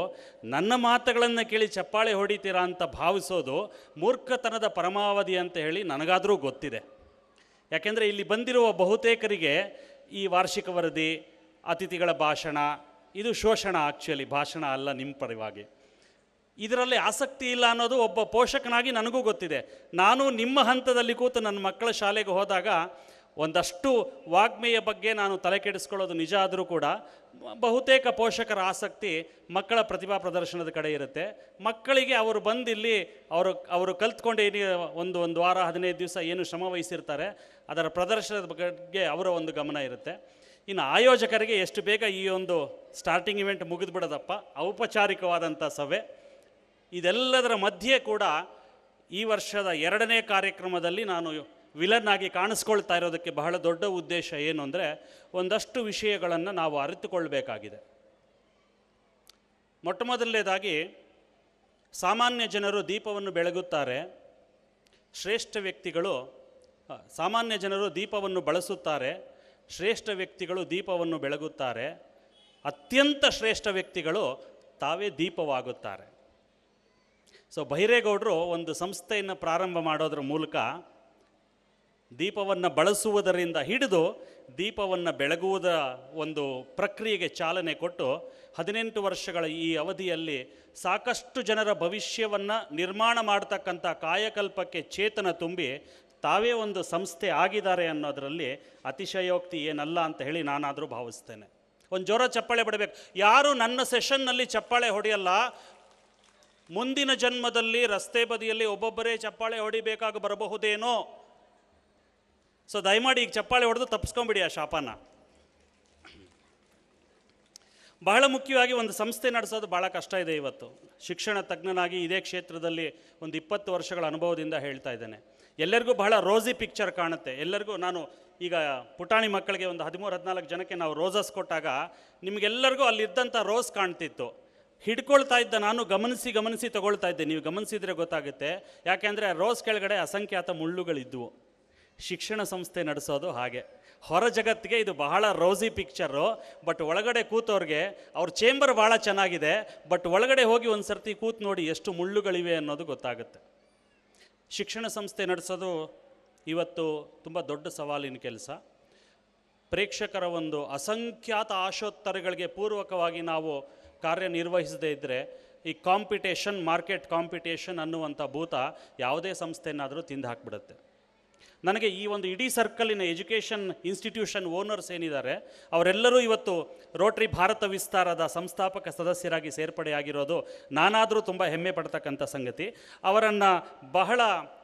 ನನ್ನ ಮಾತುಗಳನ್ನು ಕೇಳಿ ಚಪ್ಪಾಳೆ ಹೊಡಿತೀರಾ ಅಂತ ಭಾವಿಸೋದು ಮೂರ್ಖತನದ ಪರಮಾವಧಿ ಅಂತ ಹೇಳಿ ನನಗಾದರೂ ಗೊತ್ತಿದೆ. ಯಾಕೆಂದರೆ ಇಲ್ಲಿ ಬಂದಿರುವ ಬಹುತೇಕರಿಗೆ ಈ ವಾರ್ಷಿಕ ವರದಿ, ಅತಿಥಿಗಳ ಭಾಷಣ ಇದು ಶೋಷಣ, ಆ್ಯಕ್ಚುಲಿ ಭಾಷಣ ಅಲ್ಲ. ನಿಮ್ಮ ಪರವಾಗಿ ಇದರಲ್ಲಿ ಆಸಕ್ತಿ ಇಲ್ಲ ಅನ್ನೋದು ಒಬ್ಬ ಪೋಷಕನಾಗಿ ನನಗೂ ಗೊತ್ತಿದೆ. ನಾನು ನಿಮ್ಮ ಹಂತದಲ್ಲಿ ಕೂತು ನನ್ನ ಮಕ್ಕಳ ಶಾಲೆಗೆ ಹೋದಾಗ ಒಂದಷ್ಟು ವಾಗ್ಮೆಯ ಬಗ್ಗೆ ನಾನು ತಲೆ ಕೆಡಿಸ್ಕೊಳ್ಳೋದು ನಿಜ ಆದರೂ ಕೂಡ ಬಹುತೇಕ ಪೋಷಕರ ಆಸಕ್ತಿ ಮಕ್ಕಳ ಪ್ರತಿಭಾ ಪ್ರದರ್ಶನದ ಕಡೆ ಇರುತ್ತೆ. ಮಕ್ಕಳಿಗೆ ಅವರು ಬಂದಿಲ್ಲಿ ಅವರು ಕಲ್ತ್ಕೊಂಡು ಒಂದು ವಾರ 15 ದಿವಸ ಏನು ಶ್ರಮ ವಹಿಸಿರ್ತಾರೆ ಅದರ ಪ್ರದರ್ಶನದ ಬಗ್ಗೆ ಅವರ ಒಂದು ಗಮನ ಇರುತ್ತೆ. ಇನ್ನು ಆಯೋಜಕರಿಗೆ ಎಷ್ಟು ಬೇಗ ಈ ಒಂದು ಸ್ಟಾರ್ಟಿಂಗ್ ಇವೆಂಟ್ ಮುಗಿದ್ಬಿಡೋದಪ್ಪ, ಔಪಚಾರಿಕವಾದಂಥ ಸಭೆ. ಇದೆಲ್ಲದರ ಮಧ್ಯೆ ಕೂಡ ಈ ವರ್ಷದ 2ನೇ ಕಾರ್ಯಕ್ರಮದಲ್ಲಿ ನಾನು ವಿಲನ್ ಆಗಿ ಕಾಣಿಸ್ಕೊಳ್ತಾ ಇರೋದಕ್ಕೆ ಬಹಳ ದೊಡ್ಡ ಉದ್ದೇಶ ಏನು ಅಂದರೆ, ಒಂದಷ್ಟು ವಿಷಯಗಳನ್ನು ನಾವು ಅರಿತುಕೊಳ್ಬೇಕಾಗಿದೆ. ಮೊಟ್ಟಮೊದಲನೇದಾಗಿ, ಸಾಮಾನ್ಯ ಜನರು ದೀಪವನ್ನು ಬೆಳಗುತ್ತಾರೆ, ಸಾಮಾನ್ಯ ಜನರು ದೀಪವನ್ನು ಬಳಸುತ್ತಾರೆ, ಶ್ರೇಷ್ಠ ವ್ಯಕ್ತಿಗಳು ದೀಪವನ್ನು ಬೆಳಗುತ್ತಾರೆ, ಅತ್ಯಂತ ಶ್ರೇಷ್ಠ ವ್ಯಕ್ತಿಗಳು ತಾವೇ ದೀಪವಾಗುತ್ತಾರೆ. ಸೊ ಬೈರೇಗೌಡರು ಒಂದು ಸಂಸ್ಥೆಯನ್ನು ಪ್ರಾರಂಭ ಮಾಡೋದ್ರ ಮೂಲಕ ದೀಪವನ್ನು ಬಳಸುವುದರಿಂದ ಹಿಡಿದು ದೀಪವನ್ನು ಬೆಳಗುವುದರ ಒಂದು ಪ್ರಕ್ರಿಯೆಗೆ ಚಾಲನೆ ಕೊಟ್ಟು 18 ವರ್ಷಗಳ ಈ ಅವಧಿಯಲ್ಲಿ ಸಾಕಷ್ಟು ಜನರ ಭವಿಷ್ಯವನ್ನು ನಿರ್ಮಾಣ ಮಾಡ್ತಕ್ಕಂಥ ಕಾಯಕಲ್ಪಕ್ಕೆ ಚೇತನ ತುಂಬಿ ತಾವೇ ಒಂದು ಸಂಸ್ಥೆ ಆಗಿದ್ದಾರೆ ಅನ್ನೋದರಲ್ಲಿ ಅತಿಶಯೋಕ್ತಿ ಏನಲ್ಲ ಅಂತ ಹೇಳಿ ನಾನಾದರೂ ಭಾವಿಸ್ತೇನೆ. ಒಂದು ಜೋರ ಚಪ್ಪಾಳೆ ಬಿಡಬೇಕು. ಯಾರು ನನ್ನ ಸೆಷನ್ನಲ್ಲಿ ಚಪ್ಪಾಳೆ ಹೊಡೆಯಲ್ಲ, ಮುಂದಿನ ಜನ್ಮದಲ್ಲಿ ರಸ್ತೆ ಬದಿಯಲ್ಲಿ ಒಬ್ಬೊಬ್ಬರೇ ಚಪ್ಪಾಳೆ ಹೊಡಿಬೇಕಾಗಿ ಬರಬಹುದೇನೋ. ಸೊ ದಯಮಾಡಿ ಈಗ ಚಪ್ಪಾಳೆ ಹೊಡೆದು ತಪ್ಪಿಸ್ಕೊಂಬಿಡಿ ಆ ಶಾಪನ. ಬಹಳ ಮುಖ್ಯವಾಗಿ ಒಂದು ಸಂಸ್ಥೆ ನಡೆಸೋದು ಭಾಳ ಕಷ್ಟ ಇದೆ ಇವತ್ತು. ಶಿಕ್ಷಣ ತಜ್ಞನಾಗಿ ಇದೇ ಕ್ಷೇತ್ರದಲ್ಲಿ ಒಂದು 20 ವರ್ಷಗಳ ಅನುಭವದಿಂದ ಹೇಳ್ತಾ ಇದ್ದೇನೆ. ಎಲ್ಲರಿಗೂ ಬಹಳ ರೋಸಿ ಪಿಕ್ಚರ್ ಕಾಣುತ್ತೆ. ಎಲ್ಲರಿಗೂ ನಾನು ಈಗ ಪುಟಾಣಿ ಮಕ್ಕಳಿಗೆ ಒಂದು 13-14 ಜನಕ್ಕೆ ನಾವು ರೋಸಸ್ ಕೊಟ್ಟಾಗ ನಿಮಗೆಲ್ಲರಿಗೂ ಅಲ್ಲಿದ್ದಂಥ ರೋಸ್ ಕಾಣ್ತಿತ್ತು. ಹಿಡ್ಕೊಳ್ತಾ ಇದ್ದ ನಾನು ಗಮನಿಸಿ ತಗೊಳ್ತಾ ಇದ್ದೆ. ನೀವು ಗಮನಿಸಿದರೆ ಗೊತ್ತಾಗುತ್ತೆ. ಯಾಕೆಂದರೆ ರೋಸ್ ಕೆಳಗಡೆ ಅಸಂಖ್ಯಾತ ಮುಳ್ಳುಗಳಿದ್ವು. ಶಿಕ್ಷಣ ಸಂಸ್ಥೆ ನಡೆಸೋದು ಹಾಗೆ. ಹೊರ ಜಗತ್ತಿಗೆ ಇದು ಬಹಳ ರೋಸಿ ಪಿಕ್ಚರು, ಬಟ್ ಒಳಗಡೆ ಕೂತವ್ರಿಗೆ ಅವ್ರ ಚೇಂಬರ್ ಭಾಳ ಚೆನ್ನಾಗಿದೆ, ಬಟ್ ಒಳಗಡೆ ಹೋಗಿ ಒಂದು ಸರ್ತಿ ಕೂತು ನೋಡಿ ಎಷ್ಟು ಮುಳ್ಳುಗಳಿವೆ ಅನ್ನೋದು ಗೊತ್ತಾಗುತ್ತೆ. ಶಿಕ್ಷಣ ಸಂಸ್ಥೆ ನಡೆಸೋದು ಇವತ್ತು ತುಂಬ ದೊಡ್ಡ ಸವಾಲಿನ ಕೆಲಸ. ಪ್ರೇಕ್ಷಕರ ಒಂದು ಅಸಂಖ್ಯಾತ ಆಶೋತ್ತರಗಳಿಗೆ ಪೂರ್ವಕವಾಗಿ ನಾವು ಕಾರ್ಯನಿರ್ವಹಿಸದೇ ಇದ್ದರೆ ಈ ಕಾಂಪಿಟೇಷನ್, ಮಾರ್ಕೆಟ್ ಕಾಂಪಿಟೇಷನ್ ಅನ್ನುವಂಥ ಭೂತ ಯಾವುದೇ ಸಂಸ್ಥೆನಾದರೂ ತಿಂದು ಹಾಕಿಬಿಡುತ್ತೆ. ನನಗೆ ಈ ಒಂದು ಇಡೀ ಸರ್ಕಲಿನ ಎಜುಕೇಷನ್ ಇನ್ಸ್ಟಿಟ್ಯೂಷನ್ ಓನರ್ಸ್ ಏನಿದ್ದಾರೆ ಅವರೆಲ್ಲರೂ ಇವತ್ತು ರೋಟರಿ ಭಾರತ ವಿಸ್ತಾರದ ಸಂಸ್ಥಾಪಕ ಸದಸ್ಯರಾಗಿ ಸೇರ್ಪಡೆಯಾಗಿರೋದು ನಾನಾದರೂ ತುಂಬ ಹೆಮ್ಮೆ ಪಡ್ತಕ್ಕಂಥ ಸಂಗತಿ. ಅವರನ್ನು ಬಹಳ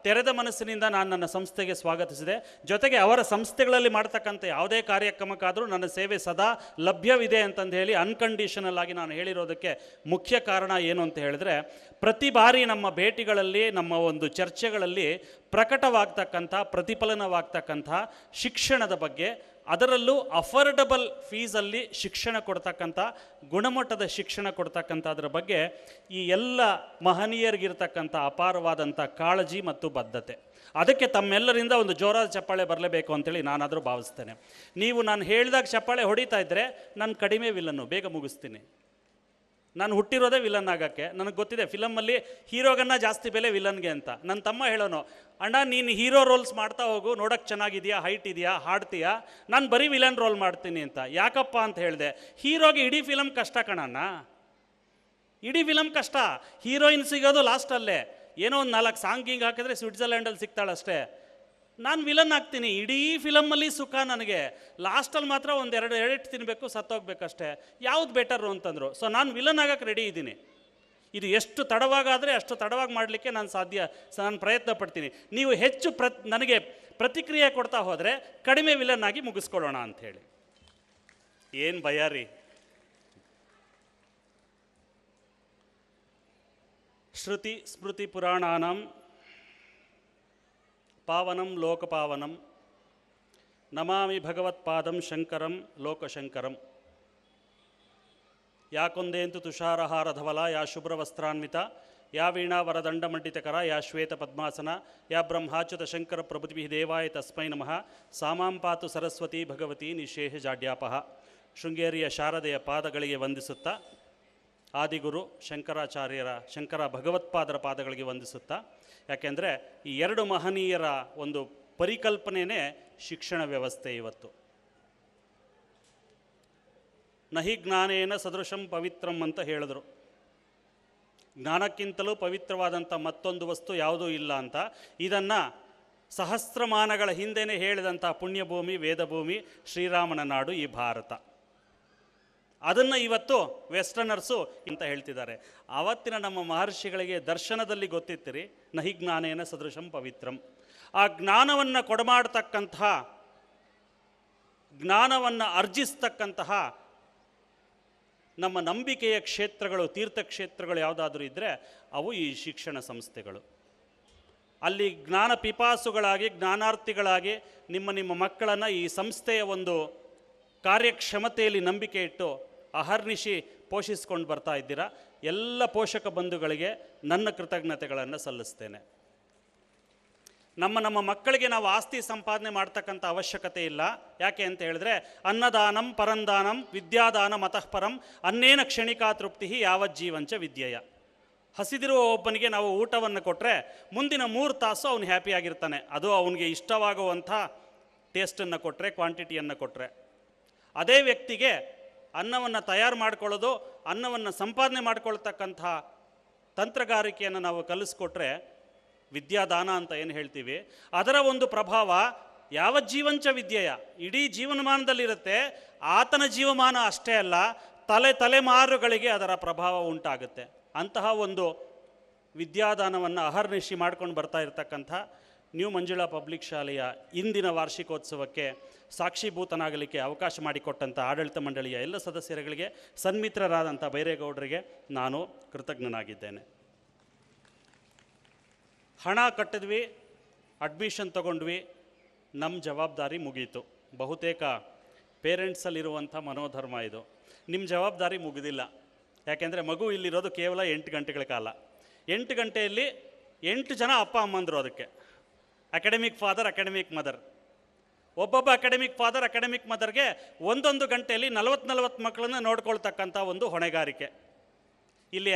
ತೆರೆದ ಮನಸ್ಸಿನಿಂದ ನಾನು ನನ್ನ ಸಂಸ್ಥೆಗೆ ಸ್ವಾಗತಿಸಿದೆ. ಜೊತೆಗೆ ಅವರ ಸಂಸ್ಥೆಗಳಲ್ಲಿ ಮಾಡ್ತಕ್ಕಂಥ ಯಾವುದೇ ಕಾರ್ಯಕ್ರಮಕ್ಕಾದರೂ ನನ್ನ ಸೇವೆ ಸದಾ ಲಭ್ಯವಿದೆ ಅಂತಂದು ಹೇಳಿ ಅನ್ಕಂಡೀಷನಲ್ ಆಗಿ ನಾನು ಹೇಳಿರೋದಕ್ಕೆ ಮುಖ್ಯ ಕಾರಣ ಏನು ಅಂತ ಹೇಳಿದ್ರೆ, ಪ್ರತಿ ಬಾರಿ ನಮ್ಮ ಭೇಟಿಗಳಲ್ಲಿ, ನಮ್ಮ ಒಂದು ಚರ್ಚೆಗಳಲ್ಲಿ ಪ್ರಕಟವಾಗ್ತಕ್ಕಂಥ, ಪ್ರತಿಫಲನವಾಗ್ತಕ್ಕಂಥ ಶಿಕ್ಷಣದ ಬಗ್ಗೆ, ಅದರಲ್ಲೂ ಅಫೋರ್ಡಬಲ್ ಫೀಸಲ್ಲಿ ಶಿಕ್ಷಣ ಕೊಡ್ತಕ್ಕಂಥ, ಗುಣಮಟ್ಟದ ಶಿಕ್ಷಣ ಕೊಡ್ತಕ್ಕಂಥದ್ರ ಬಗ್ಗೆ ಈ ಎಲ್ಲ ಮಹನೀಯರಿಗಿರ್ತಕ್ಕಂಥ ಅಪಾರವಾದಂಥ ಕಾಳಜಿ ಮತ್ತು ಬದ್ಧತೆ. ಅದಕ್ಕೆ ತಮ್ಮೆಲ್ಲರಿಂದ ಒಂದು ಜೋರಾದ ಚಪ್ಪಾಳೆ ಬರಲೇಬೇಕು ಅಂತೇಳಿ ನಾನಾದರೂ ಭಾವಿಸ್ತೇನೆ. ನೀವು ನಾನು ಹೇಳಿದಾಗ ಚಪ್ಪಾಳೆ ಹೊಡಿತಾ ಇದ್ದರೆ ನಾನು ಕಡಿಮೆ ವಿಲನ್ನು, ಬೇಗ ಮುಗಿಸ್ತೀನಿ. ನಾನು ಹುಟ್ಟಿರೋದೇ ವಿಲನ್ ಆಗೋಕ್ಕೆ. ನನಗೆ ಗೊತ್ತಿದೆ ಫಿಲಮಲ್ಲಿ ಹೀರೋಗನ್ನ ಜಾಸ್ತಿ ಬೆಲೆ ವಿಲನ್ಗೆ ಅಂತ. ನನ್ನ ತಮ್ಮ ಹೇಳೋನು, ಅಣ್ಣ ನೀನು ಹೀರೋ ರೋಲ್ಸ್ ಮಾಡ್ತಾ ಹೋಗು, ನೋಡೋಕ್ಕೆ ಚೆನ್ನಾಗಿದೆಯಾ, ಹೈಟ್ ಇದೆಯಾ, ಹಾಡ್ತೀಯಾ, ನಾನು ಬರೀ ವಿಲನ್ ರೋಲ್ ಮಾಡ್ತೀನಿ ಅಂತ. ಯಾಕಪ್ಪ ಅಂತ ಹೇಳಿದೆ, ಹೀರೋಗೆ ಇಡೀ ಫಿಲಮ್ ಕಷ್ಟ ಕಣಣ್ಣ, ಇಡೀ ಫಿಲಮ್ ಕಷ್ಟ. ಹೀರೋಯಿನ್ ಸಿಗೋದು ಲಾಸ್ಟಲ್ಲೇ, ಏನೋ ಒಂದು 4 ಸಾಂಗಿಂಗ್ ಹಾಕಿದ್ರೆ ಸ್ವಿಟ್ಜರ್ಲ್ಯಾಂಡಲ್ಲಿ ಸಿಗ್ತಾಳಷ್ಟೇ. ನಾನು ವಿಲನ್ ಆಗ್ತೀನಿ, ಇಡೀ ಫಿಲಮಲ್ಲಿ ಸುಖ ನನಗೆ, ಲಾಸ್ಟಲ್ಲಿ ಮಾತ್ರ ಒಂದು 2 ಎಡಿಟ್ ತಿನ್ನಬೇಕು, ಸತ್ತೋಗ್ಬೇಕಷ್ಟೇ. ಯಾವ್ದು ಬೆಟರು ಅಂತಂದರು. ಸೊ ನಾನು ವಿಲನ್ ಆಗೋಕ್ಕೆ ರೆಡಿ ಇದ್ದೀನಿ. ಇದು ಎಷ್ಟು ತಡವಾಗಾದರೆ ಅಷ್ಟು ತಡವಾಗಿ ಮಾಡಲಿಕ್ಕೆ ನಾನು ಪ್ರಯತ್ನ ಪಡ್ತೀನಿ. ನೀವು ಹೆಚ್ಚು ನನಗೆ ಪ್ರತಿಕ್ರಿಯೆ ಕೊಡ್ತಾ ಹೋದರೆ ಕಡಿಮೆ ವಿಲನ್ ಆಗಿ ಮುಗಿಸ್ಕೊಳ್ಳೋಣ ಅಂಥೇಳಿ. ಏನು ಭಯ ರೀ. ಶ್ರುತಿ ಸ್ಮೃತಿ ಪುರಾಣಾನಾಂ ಪಾವನಂ ಲೋಕಪಾವನಂ ನಮಾಮಿ ಭಗವತ್ಪಾದಂ ಶಂಕರಂ ಲೋಕಶಂಕರಂ. ಯಾಕೊಂದೇಂತು ತುಷಾರಹಾರ ಧವಲ, ಯಾ ಶುಭ್ರವಸ್ತ್ರಾನ್ವಿತ, ಯಾ ವೀಣಾವರದಂಡಮಂಡಿತಕರ, ಯಾ ಶ್ವೇತ ಪದ್ಮಾಸನ, ಯಾ ಬ್ರಹ್ಮಾಚ್ಯುತ ಶಂಕರ ಪ್ರಭೃತಿಭಿಃ ದೇವಾಯ ತಸ್ಮೈ ನಮಃ. ಸಾಮಾಂ ಪಾತು ಸರಸ್ವತಿ ಭಗವತಿ ನಿಶೇಷ ಜಾಡ್ಯಾಪಹ. ಶೃಂಗೇರಿಯ ಶಾರದೆಯ ಪಾದಗಳಿಗೆ ವಂದಿಸುತ್ತಾ, ಆದಿಗುರು ಶಂಕರ ಭಗವತ್ಪಾದರ ಪಾದಗಳಿಗೆ ವಂದಿಸುತ್ತಾ, ಯಾಕೆಂದರೆ ಈ 2 ಮಹನೀಯರ ಒಂದು ಪರಿಕಲ್ಪನೆಯೇ ಶಿಕ್ಷಣ ವ್ಯವಸ್ಥೆ ಇವತ್ತು. ನಹಿ ಜ್ಞಾನೇನ ಸದೃಶಂ ಪವಿತ್ರಂ ಅಂತ ಹೇಳಿದ್ರು. ಜ್ಞಾನಕ್ಕಿಂತಲೂ ಪವಿತ್ರವಾದಂಥ ಮತ್ತೊಂದು ವಸ್ತು ಯಾವುದೂ ಇಲ್ಲ ಅಂತ. ಇದನ್ನು ಸಹಸ್ರಮಾನಗಳ ಹಿಂದೆಯೇ ಹೇಳಿದಂಥ ಪುಣ್ಯಭೂಮಿ, ವೇದಭೂಮಿ, ಶ್ರೀರಾಮನ ನಾಡು ಈ ಭಾರತ. ಅದನ್ನು ಇವತ್ತು ವೆಸ್ಟರ್ನರ್ಸು ಅಂತ ಹೇಳ್ತಿದ್ದಾರೆ. ಆವತ್ತಿನ ನಮ್ಮ ಮಹರ್ಷಿಗಳಿಗೆ ದರ್ಶನದಲ್ಲಿ ಗೊತ್ತಿತ್ತಿರಿ, ನಹಿ ಜ್ಞಾನೇನ ಸದೃಶಂ ಪವಿತ್ರಂ. ಆ ಜ್ಞಾನವನ್ನು ಕೊಡಮಾಡ್ತಕ್ಕಂತಹ, ಜ್ಞಾನವನ್ನು ಅರ್ಜಿಸ್ತಕ್ಕಂತಹ ನಮ್ಮ ನಂಬಿಕೆಯ ಕ್ಷೇತ್ರಗಳು, ತೀರ್ಥಕ್ಷೇತ್ರಗಳು ಯಾವುದಾದ್ರೂ ಇದ್ದರೆ ಅವು ಈ ಶಿಕ್ಷಣ ಸಂಸ್ಥೆಗಳು. ಅಲ್ಲಿ ಜ್ಞಾನ ಪಿಪಾಸುಗಳಾಗಿ, ಜ್ಞಾನಾರ್ಥಿಗಳಾಗಿ ನಿಮ್ಮ ಮಕ್ಕಳನ್ನು ಈ ಸಂಸ್ಥೆಯ ಒಂದು ಕಾರ್ಯಕ್ಷಮತೆಯಲ್ಲಿ ನಂಬಿಕೆ ಇಟ್ಟು ಅಹರ್ನಿಶಿ ಪೋಷಿಸ್ಕೊಂಡು ಬರ್ತಾ ಇದ್ದೀರಾ. ಎಲ್ಲ ಪೋಷಕ ಬಂಧುಗಳಿಗೆ ನನ್ನ ಕೃತಜ್ಞತೆಗಳನ್ನು ಸಲ್ಲಿಸ್ತೇನೆ. ನಮ್ಮ ಮಕ್ಕಳಿಗೆ ನಾವು ಆಸ್ತಿ ಸಂಪಾದನೆ ಮಾಡ್ತಕ್ಕಂಥ ಅವಶ್ಯಕತೆ ಇಲ್ಲ. ಯಾಕೆ ಅಂತ ಹೇಳಿದ್ರೆ, ಅನ್ನದಾನಂ ಪರಂದಾನಂ ವಿದ್ಯಾದಾನ ಮತಃಪರಂ ಅನ್ನೇನ ಕ್ಷಣಿಕಾ ತೃಪ್ತಿ ಯಾವಜ್ಜೀವಂಚ ವಿದ್ಯೆಯ. ಹಸಿದಿರುವ ಒಬ್ಬನಿಗೆ ನಾವು ಊಟವನ್ನು ಕೊಟ್ಟರೆ ಮುಂದಿನ 3 ತಾಸು ಅವನು ಹ್ಯಾಪಿಯಾಗಿರ್ತಾನೆ. ಅದು ಅವನಿಗೆ ಇಷ್ಟವಾಗುವಂಥ ಟೇಸ್ಟನ್ನು ಕೊಟ್ಟರೆ, ಕ್ವಾಂಟಿಟಿಯನ್ನು ಕೊಟ್ಟರೆ. ಅದೇ ವ್ಯಕ್ತಿಗೆ ಅನ್ನವನ್ನು ತಯಾರು ಮಾಡ್ಕೊಳ್ಳೋದು, ಅನ್ನವನ್ನು ಸಂಪಾದನೆ ಮಾಡ್ಕೊಳ್ತಕ್ಕಂಥ ತಂತ್ರಗಾರಿಕೆಯನ್ನು ನಾವು ಕಲಿಸ್ಕೊಟ್ರೆ, ವಿದ್ಯಾದಾನ ಅಂತ ಏನು ಹೇಳ್ತೀವಿ, ಅದರ ಒಂದು ಪ್ರಭಾವ ಯಾವಜ್ಜೀವಂಚ ವಿದ್ಯೆಯ ಇಡೀ ಜೀವನಮಾನದಲ್ಲಿರುತ್ತೆ. ಆತನ ಜೀವಮಾನ ಅಷ್ಟೇ ಅಲ್ಲ, ತಲೆಮಾರುಗಳಿಗೆ ಅದರ ಪ್ರಭಾವ ಉಂಟಾಗುತ್ತೆ. ಅಂತಹ ಒಂದು ವಿದ್ಯಾದಾನವನ್ನು ಅಹರ್ನಿಶಿ ಮಾಡ್ಕೊಂಡು ಬರ್ತಾ ಇರತಕ್ಕಂಥ ನ್ಯೂ ಮಂಜುಳಾ ಪಬ್ಲಿಕ್ ಶಾಲೆಯ ಇಂದಿನ ವಾರ್ಷಿಕೋತ್ಸವಕ್ಕೆ ಸಾಕ್ಷೀಭೂತನಾಗಲಿಕ್ಕೆ ಅವಕಾಶ ಮಾಡಿಕೊಟ್ಟಂಥ ಆಡಳಿತ ಮಂಡಳಿಯ ಎಲ್ಲ ಸದಸ್ಯರುಗಳಿಗೆ, ಸನ್ಮಿತ್ರರಾದಂಥ ಬೈರೇಗೌಡರಿಗೆ ನಾನು ಕೃತಜ್ಞನಾಗಿದ್ದೇನೆ. ಹಣ ಕಟ್ಟಿದ್ವಿ, ಅಡ್ಮಿಷನ್ ತಗೊಂಡ್ವಿ, ನಮ್ಮ ಜವಾಬ್ದಾರಿ ಮುಗೀತು. ಬಹುತೇಕ ಪೇರೆಂಟ್ಸಲ್ಲಿರುವಂಥ ಮನೋಧರ್ಮ ಇದು. ನಿಮ್ಮ ಜವಾಬ್ದಾರಿ ಮುಗಿದಿಲ್ಲ. ಯಾಕೆಂದರೆ ಮಗು ಇಲ್ಲಿರೋದು ಕೇವಲ 8 ಗಂಟೆಗಳ ಕಾಲ. 8 ಗಂಟೆಯಲ್ಲಿ 8 ಜನ ಅಪ್ಪ ಅಮ್ಮಂದರು ಅದಕ್ಕೆ. Academic father, academic mother. ಒಬ್ಬೊಬ್ಬ ಅಕಾಡೆಮಿಕ್ ಫಾದರ್, ಅಕಾಡೆಮಿಕ್ ಮದರ್ಗೆ 1 ಗಂಟೆಯಲ್ಲಿ 40 ಮಕ್ಕಳನ್ನು ನೋಡ್ಕೊಳ್ತಕ್ಕಂಥ ಒಂದು ಹೊಣೆಗಾರಿಕೆ. ಇಲ್ಲಿ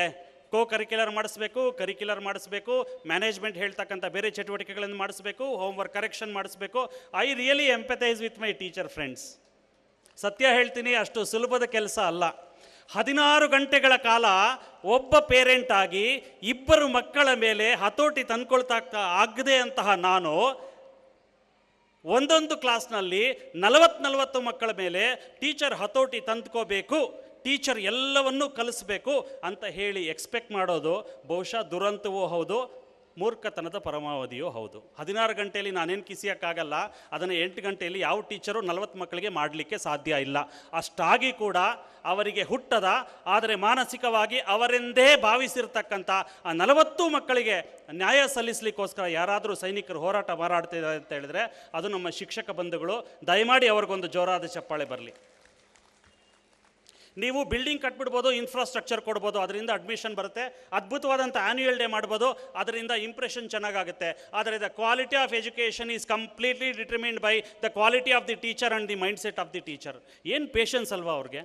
ಕರಿಕ್ಯುಲರ್ ಮಾಡಿಸ್ಬೇಕು, ಕರಿಕ್ಯುಲರ್ ಮಾಡಿಸ್ಬೇಕು, ಮ್ಯಾನೇಜ್ಮೆಂಟ್ ಹೇಳ್ತಕ್ಕಂಥ ಬೇರೆ ಚಟುವಟಿಕೆಗಳನ್ನು ಮಾಡಿಸ್ಬೇಕು, ಹೋಮ್ವರ್ಕ್ ಕರೆಕ್ಷನ್ ಮಾಡಿಸ್ಬೇಕು. I really empathise with my teacher friends. ಸತ್ಯ ಹೇಳ್ತೀನಿ, ಅಷ್ಟು ಸುಲಭದ ಕೆಲಸ ಅಲ್ಲ. 16 ಗಂಟೆಗಳ ಕಾಲ ಒಬ್ಬ ಪೇರೆಂಟ್ ಆಗಿ 2 ಮಕ್ಕಳ ಮೇಲೆ ಹತೋಟಿ ತಂದ್ಕೊಳ್ತಾ ಆಗದೆ ಅಂತಹ ನಾನು ಒಂದೊಂದು ಕ್ಲಾಸ್ನಲ್ಲಿ 40 ಮಕ್ಕಳ ಮೇಲೆ ಟೀಚರ್ ಹತೋಟಿ ತಂದ್ಕೋಬೇಕು, ಟೀಚರ್ ಎಲ್ಲವನ್ನೂ ಕಲಿಸ್ಬೇಕು ಅಂತ ಹೇಳಿ ಎಕ್ಸ್ಪೆಕ್ಟ್ ಮಾಡೋದು ಬಹುಶಃ ದುರಂತವೂ ಹೌದು, ಮೂರ್ಖತನದ ಪರಮಾವಧಿಯೂ ಹೌದು. 16 ಗಂಟೆಯಲ್ಲಿ ನಾನೇನು ಕಿಸಿಯೋಕ್ಕಾಗಲ್ಲ. ಅದನ್ನು 8 ಗಂಟೆಯಲ್ಲಿ ಯಾವ ಟೀಚರು 40 ಮಕ್ಕಳಿಗೆ ಮಾಡಲಿಕ್ಕೆ ಸಾಧ್ಯ ಇಲ್ಲ. ಅಷ್ಟಾಗಿ ಕೂಡ ಅವರಿಗೆ ಹುಟ್ಟದ, ಆದರೆ ಮಾನಸಿಕವಾಗಿ ಅವರೆಂದೇ ಭಾವಿಸಿರ್ತಕ್ಕಂಥ ಆ 40 ಮಕ್ಕಳಿಗೆ ನ್ಯಾಯ ಸಲ್ಲಿಸಲಿಕ್ಕೋಸ್ಕರ ಯಾರಾದರೂ ಸೈನಿಕರು ಹೋರಾಟ ಮಾರಾಡ್ತಿದ್ದಾರೆ ಅಂತ ಹೇಳಿದ್ರೆ ಅದು ನಮ್ಮ ಶಿಕ್ಷಕ ಬಂಧುಗಳು. ದಯಮಾಡಿ ಅವ್ರಿಗೊಂದು ಜೋರಾದ ಚಪ್ಪಾಳೆ ಬರಲಿ. ನೀವು ಬಿಲ್ಡಿಂಗ್ ಕಟ್ಬಿಡ್ಬೋದು, ಇನ್ಫ್ರಾಸ್ಟ್ರಕ್ಚರ್ ಕೊಡ್ಬೋದು, ಅದರಿಂದ ಅಡ್ಮಿಷನ್ ಬರುತ್ತೆ, ಅದ್ಭುತವಾದಂಥ ಆ್ಯನ್ಯುಯಲ್ ಡೇ ಮಾಡ್ಬೋದು, ಅದರಿಂದ ಇಂಪ್ರೆಷನ್ ಚೆನ್ನಾಗಾಗುತ್ತೆ. ಆದರೆ the quality of education is completely determined by the quality of the teacher and the mind set of the teacher. ಏನು ಪೇಷನ್ಸ್ ಅಲ್ವಾ ಅವ್ರಿಗೆ?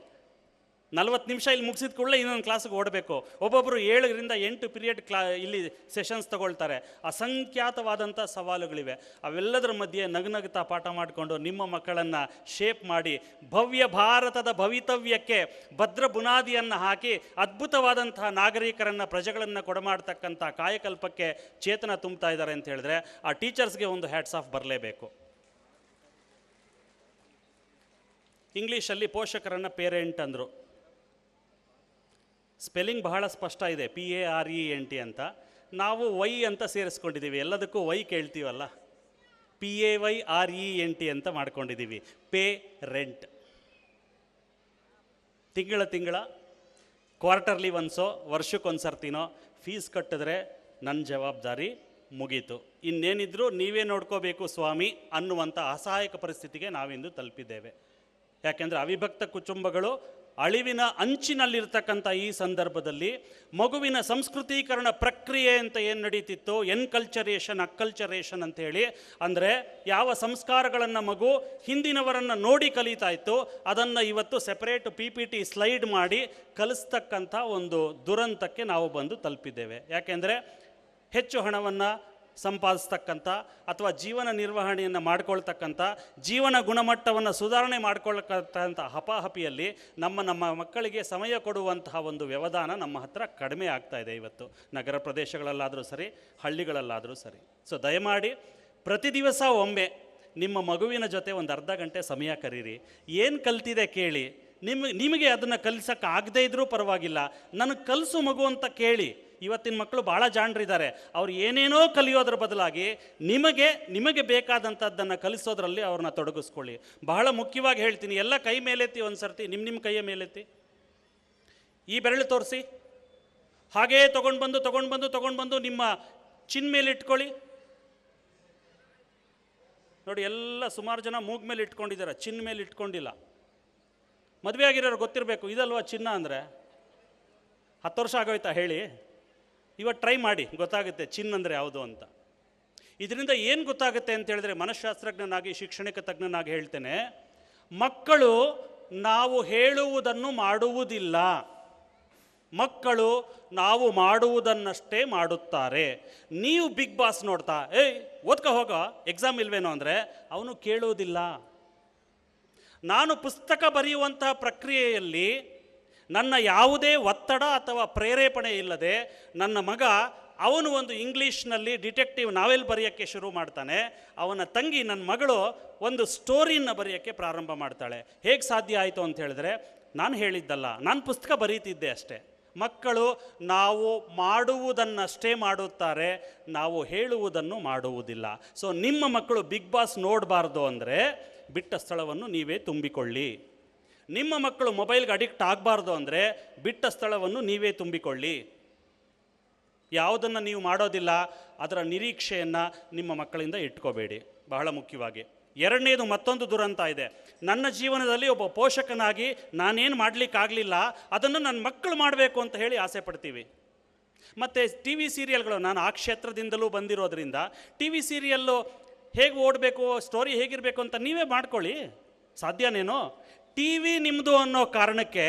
40 ನಿಮಿಷ ಇಲ್ಲಿ ಮುಗಿಸಿದ ಕೂಡಲೇ ಇನ್ನೊಂದು ಕ್ಲಾಸಿಗೆ ಓಡಬೇಕು. ಒಬ್ಬೊಬ್ಬರು 7ರಿಂದ 8 ಪೀರಿಯಡ್ ಇಲ್ಲಿ ಸೆಷನ್ಸ್ ತಗೊಳ್ತಾರೆ. ಅಸಂಖ್ಯಾತವಾದಂಥ ಸವಾಲುಗಳಿವೆ. ಅವೆಲ್ಲದರ ಮಧ್ಯೆ ನಗುನಗುತ್ತಾ ಪಾಠ ಮಾಡಿಕೊಂಡು ನಿಮ್ಮ ಮಕ್ಕಳನ್ನು ಶೇಪ್ ಮಾಡಿ ಭವ್ಯ ಭಾರತದ ಭವಿತವ್ಯಕ್ಕೆ ಭದ್ರ ಬುನಾದಿಯನ್ನು ಹಾಕಿ ಅದ್ಭುತವಾದಂತಹ ನಾಗರಿಕರನ್ನು, ಪ್ರಜೆಗಳನ್ನು ಕೊಡಮಾಡ್ತಕ್ಕಂಥ ಕಾಯಕಲ್ಪಕ್ಕೆ ಚೇತನ ತುಂಬ್ತಾ ಇದ್ದಾರೆ ಅಂತ ಹೇಳಿದ್ರೆ ಆ ಟೀಚರ್ಸ್ಗೆ ಒಂದು ಹ್ಯಾಟ್ಸ್ ಆಫ್ ಬರಲೇಬೇಕು. ಇಂಗ್ಲೀಷಲ್ಲಿ ಪೋಷಕರನ್ನು ಪೇರೆಂಟ್ ಅಂದರು. ಸ್ಪೆಲ್ಲಿಂಗ್ ಬಹಳ ಸ್ಪಷ್ಟ ಇದೆ, PARENT ಅಂತ. ನಾವು ವೈ ಅಂತ ಸೇರಿಸ್ಕೊಂಡಿದ್ದೀವಿ, ಎಲ್ಲದಕ್ಕೂ ವೈ ಕೇಳ್ತೀವಲ್ಲ, PAYRENT ಅಂತ ಮಾಡ್ಕೊಂಡಿದ್ದೀವಿ. Pay rent. ತಿಂಗಳ ಕ್ವಾರ್ಟರ್ಲಿ ಒನ್ಸೋ, ವರ್ಷಕ್ಕೊಂದು ಸರ್ತಿನೋ ಫೀಸ್ ಕಟ್ಟಿದ್ರೆ ನನ್ನ ಜವಾಬ್ದಾರಿ ಮುಗೀತು. ಇನ್ನೇನಿದ್ರೂ ನೀವೇ ನೋಡ್ಕೋಬೇಕು ಸ್ವಾಮಿ ಅನ್ನುವಂಥ ಅಸಹಾಯಕ ಪರಿಸ್ಥಿತಿಗೆ ನಾವಿಂದು ತಲುಪಿದ್ದೇವೆ. ಯಾಕೆಂದರೆ ಅವಿಭಕ್ತ ಕುಟುಂಬಗಳು ಅಳಿವಿನ ಅಂಚಿನಲ್ಲಿರ್ತಕ್ಕಂಥ ಈ ಸಂದರ್ಭದಲ್ಲಿ ಮಗುವಿನ ಸಂಸ್ಕೃತೀಕರಣ ಪ್ರಕ್ರಿಯೆ ಅಂತ ಏನು ನಡೀತಿತ್ತು, ಎನ್ಕಲ್ಚರೇಷನ್, ಅಕ್ಕಲ್ಚರೇಷನ್ ಅಂತೇಳಿ, ಅಂದರೆ ಯಾವ ಸಂಸ್ಕಾರಗಳನ್ನು ಮಗು ಹಿಂದಿನವರನ್ನು ನೋಡಿ ಕಲಿತಾ ಇತ್ತು ಅದನ್ನು ಇವತ್ತು ಸೆಪರೇಟ್ PPT ಸ್ಲೈಡ್ ಮಾಡಿ ಕಲಿಸ್ತಕ್ಕಂಥ ಒಂದು ದುರಂತಕ್ಕೆ ನಾವು ಬಂದು ತಲುಪಿದ್ದೇವೆ. ಯಾಕೆಂದರೆ ಹೆಚ್ಚು ಹಣವನ್ನು ಸಂಪಾದಿಸ್ತಕ್ಕಂಥ ಅಥವಾ ಜೀವನ ನಿರ್ವಹಣೆಯನ್ನು ಮಾಡ್ಕೊಳ್ತಕ್ಕಂಥ, ಜೀವನ ಗುಣಮಟ್ಟವನ್ನು ಸುಧಾರಣೆ ಮಾಡ್ಕೊಳ್ತಕ್ಕಂಥ ಹಪಾಹಪಿಯಲ್ಲಿ ನಮ್ಮ ಮಕ್ಕಳಿಗೆ ಸಮಯ ಕೊಡುವಂತಹ ಒಂದು ವ್ಯವಧಾನ ನಮ್ಮ ಹತ್ರ ಕಡಿಮೆ ಆಗ್ತಾ ಇದೆ ಇವತ್ತು, ನಗರ ಪ್ರದೇಶಗಳಲ್ಲಾದರೂ ಸರಿ, ಹಳ್ಳಿಗಳಲ್ಲಾದರೂ ಸರಿ. ಸೊ ದಯಮಾಡಿ ಪ್ರತಿ ದಿವಸ ಒಮ್ಮೆ ನಿಮ್ಮ ಮಗುವಿನ ಜೊತೆ ಒಂದು ಅರ್ಧ ಗಂಟೆ ಸಮಯ ಕರೀರಿ. ಏನು ಕಲ್ತಿದೆ ಕೇಳಿ. ನಿಮಗೆ ಅದನ್ನು ಕಲಿಸೋಕ್ಕೆ ಆಗದೇ ಇದ್ರೂ ಪರವಾಗಿಲ್ಲ, ನನಗೆ ಕಲಿಸು ಮಗು ಅಂತ ಕೇಳಿ. ಇವತ್ತಿನ ಮಕ್ಕಳು ಭಾಳ ಜಾಣರಿದ್ದಾರೆ. ಅವ್ರು ಏನೇನೋ ಕಲಿಯೋದ್ರ ಬದಲಾಗಿ ನಿಮಗೆ ಬೇಕಾದಂಥದ್ದನ್ನು ಕಲಿಸೋದ್ರಲ್ಲಿ ಅವ್ರನ್ನ ತೊಡಗಿಸ್ಕೊಳ್ಳಿ. ಬಹಳ ಮುಖ್ಯವಾಗಿ ಹೇಳ್ತೀನಿ, ಎಲ್ಲ ಕೈ ಮೇಲೆತ್ತಿ ಒಂದು ಸರ್ತಿ, ನಿಮ್ಮ ಕೈಯ ಮೇಲೆತ್ತಿ, ಈ ಬೆರಳು ತೋರಿಸಿ, ಹಾಗೇ ತೊಗೊಂಡು ಬಂದು ನಿಮ್ಮ ಚಿನ್ ಮೇಲೆ ಇಟ್ಕೊಳ್ಳಿ. ನೋಡಿ, ಎಲ್ಲ ಸುಮಾರು ಜನ ಮೂಗ್ ಮೇಲೆ ಇಟ್ಕೊಂಡಿದ್ದಾರೆ, ಚಿನ್ನ ಮೇಲೆ ಇಟ್ಕೊಂಡಿಲ್ಲ. ಮದುವೆ ಆಗಿರೋರು ಗೊತ್ತಿರಬೇಕು, ಇದಲ್ವಾ ಚಿನ್ನ ಅಂದರೆ. 10 ವರ್ಷ ಆಗೋಯ್ತಾ ಹೇಳಿ? ಇವತ್ತು ಟ್ರೈ ಮಾಡಿ, ಗೊತ್ತಾಗುತ್ತೆ ಚಿನ್ನ ಅಂದರೆ ಯಾವುದು ಅಂತ. ಇದರಿಂದ ಏನು ಗೊತ್ತಾಗುತ್ತೆ ಅಂತ ಹೇಳಿದ್ರೆ, ಮನಃಶಾಸ್ತ್ರಜ್ಞನಾಗಿ, ಶಿಕ್ಷಣಿಕ ತಜ್ಞನಾಗಿ ಹೇಳ್ತೇನೆ, ಮಕ್ಕಳು ನಾವು ಹೇಳುವುದನ್ನು ಮಾಡುವುದಿಲ್ಲ, ಮಕ್ಕಳು ನಾವು ಮಾಡುವುದನ್ನಷ್ಟೇ ಮಾಡುತ್ತಾರೆ. ನೀವು ಬಿಗ್ ಬಾಸ್ ನೋಡ್ತಾ ಓದ್ಕೊ ಹೋಗೋ, ಎಕ್ಸಾಮ್ ಇಲ್ವೇನೋ ಅಂದರೆ ಅವನು ಕೇಳುವುದಿಲ್ಲ. ನಾನು ಪುಸ್ತಕ ಬರೆಯುವಂತಹ ಪ್ರಕ್ರಿಯೆಯಲ್ಲಿ ನನ್ನ ಯಾವುದೇ ಒತ್ತಡ ಅಥವಾ ಪ್ರೇರೇಪಣೆ ಇಲ್ಲದೆ ನನ್ನ ಮಗ ಅವನು ಒಂದು ಇಂಗ್ಲೀಷ್ನಲ್ಲಿ ಡಿಟೆಕ್ಟಿವ್ ನಾವೆಲ್ ಬರೆಯೋಕ್ಕೆ ಶುರು ಮಾಡ್ತಾನೆ. ಅವನ ತಂಗಿ, ನನ್ನ ಮಗಳು, ಒಂದು ಸ್ಟೋರಿಯನ್ನು ಬರೆಯೋಕ್ಕೆ ಪ್ರಾರಂಭ ಮಾಡ್ತಾಳೆ. ಹೇಗೆ ಸಾಧ್ಯ ಆಯಿತು ಅಂತ ಹೇಳಿದ್ರೆ, ನಾನು ಹೇಳಿದ್ದಲ್ಲ, ನಾನು ಪುಸ್ತಕ ಬರೀತಿದ್ದೆ ಅಷ್ಟೇ. ಮಕ್ಕಳು ನಾವು ಮಾಡುವುದನ್ನಷ್ಟೇ ಮಾಡುತ್ತಾರೆ, ನಾವು ಹೇಳುವುದನ್ನು ಮಾಡುವುದಿಲ್ಲ. ಸೊ ನಿಮ್ಮ ಮಕ್ಕಳು ಬಿಗ್ ಬಾಸ್ ನೋಡಬಾರ್ದು ಅಂದರೆ ಬಿಟ್ಟ ಸ್ಥಳವನ್ನು ನೀವೇ ತುಂಬಿಕೊಳ್ಳಿ. ನಿಮ್ಮ ಮಕ್ಕಳು ಮೊಬೈಲ್ಗೆ ಅಡಿಕ್ಟ್ ಆಗಬಾರ್ದು ಅಂದರೆ ಬಿಟ್ಟ ಸ್ಥಳವನ್ನು ನೀವೇ ತುಂಬಿಕೊಳ್ಳಿ. ಯಾವುದನ್ನು ನೀವು ಮಾಡೋದಿಲ್ಲ ಅದರ ನಿರೀಕ್ಷೆಯನ್ನು ನಿಮ್ಮ ಮಕ್ಕಳಿಂದ ಇಟ್ಕೋಬೇಡಿ, ಬಹಳ ಮುಖ್ಯವಾಗಿ. ಎರಡನೇದು, ಮತ್ತೊಂದು ದುರಂತ ಇದೆ. ನನ್ನ ಜೀವನದಲ್ಲಿ ಒಬ್ಬ ಪೋಷಕನಾಗಿ ನಾನೇನು ಮಾಡಲಿಕ್ಕಾಗಲಿಲ್ಲ ಅದನ್ನು ನನ್ನ ಮಕ್ಕಳು ಮಾಡಬೇಕು ಅಂತ ಹೇಳಿ ಆಸೆ ಪಡ್ತೀವಿ. ಮತ್ತು ಟಿ ವಿ ಸೀರಿಯಲ್ಗಳು, ನಾನು ಆ ಕ್ಷೇತ್ರದಿಂದಲೂ ಬಂದಿರೋದ್ರಿಂದ ಟಿ ವಿ ಸೀರಿಯಲ್ಲು ಹೇಗೆ ಓಡಬೇಕು, ಸ್ಟೋರಿ ಹೇಗಿರಬೇಕು ಅಂತ ನೀವೇ ಮಾಡ್ಕೊಳ್ಳಿ, ಸಾಧ್ಯನೇನೋ? ಟಿ ವಿ ನಿಮ್ಮದು ಅನ್ನೋ ಕಾರಣಕ್ಕೆ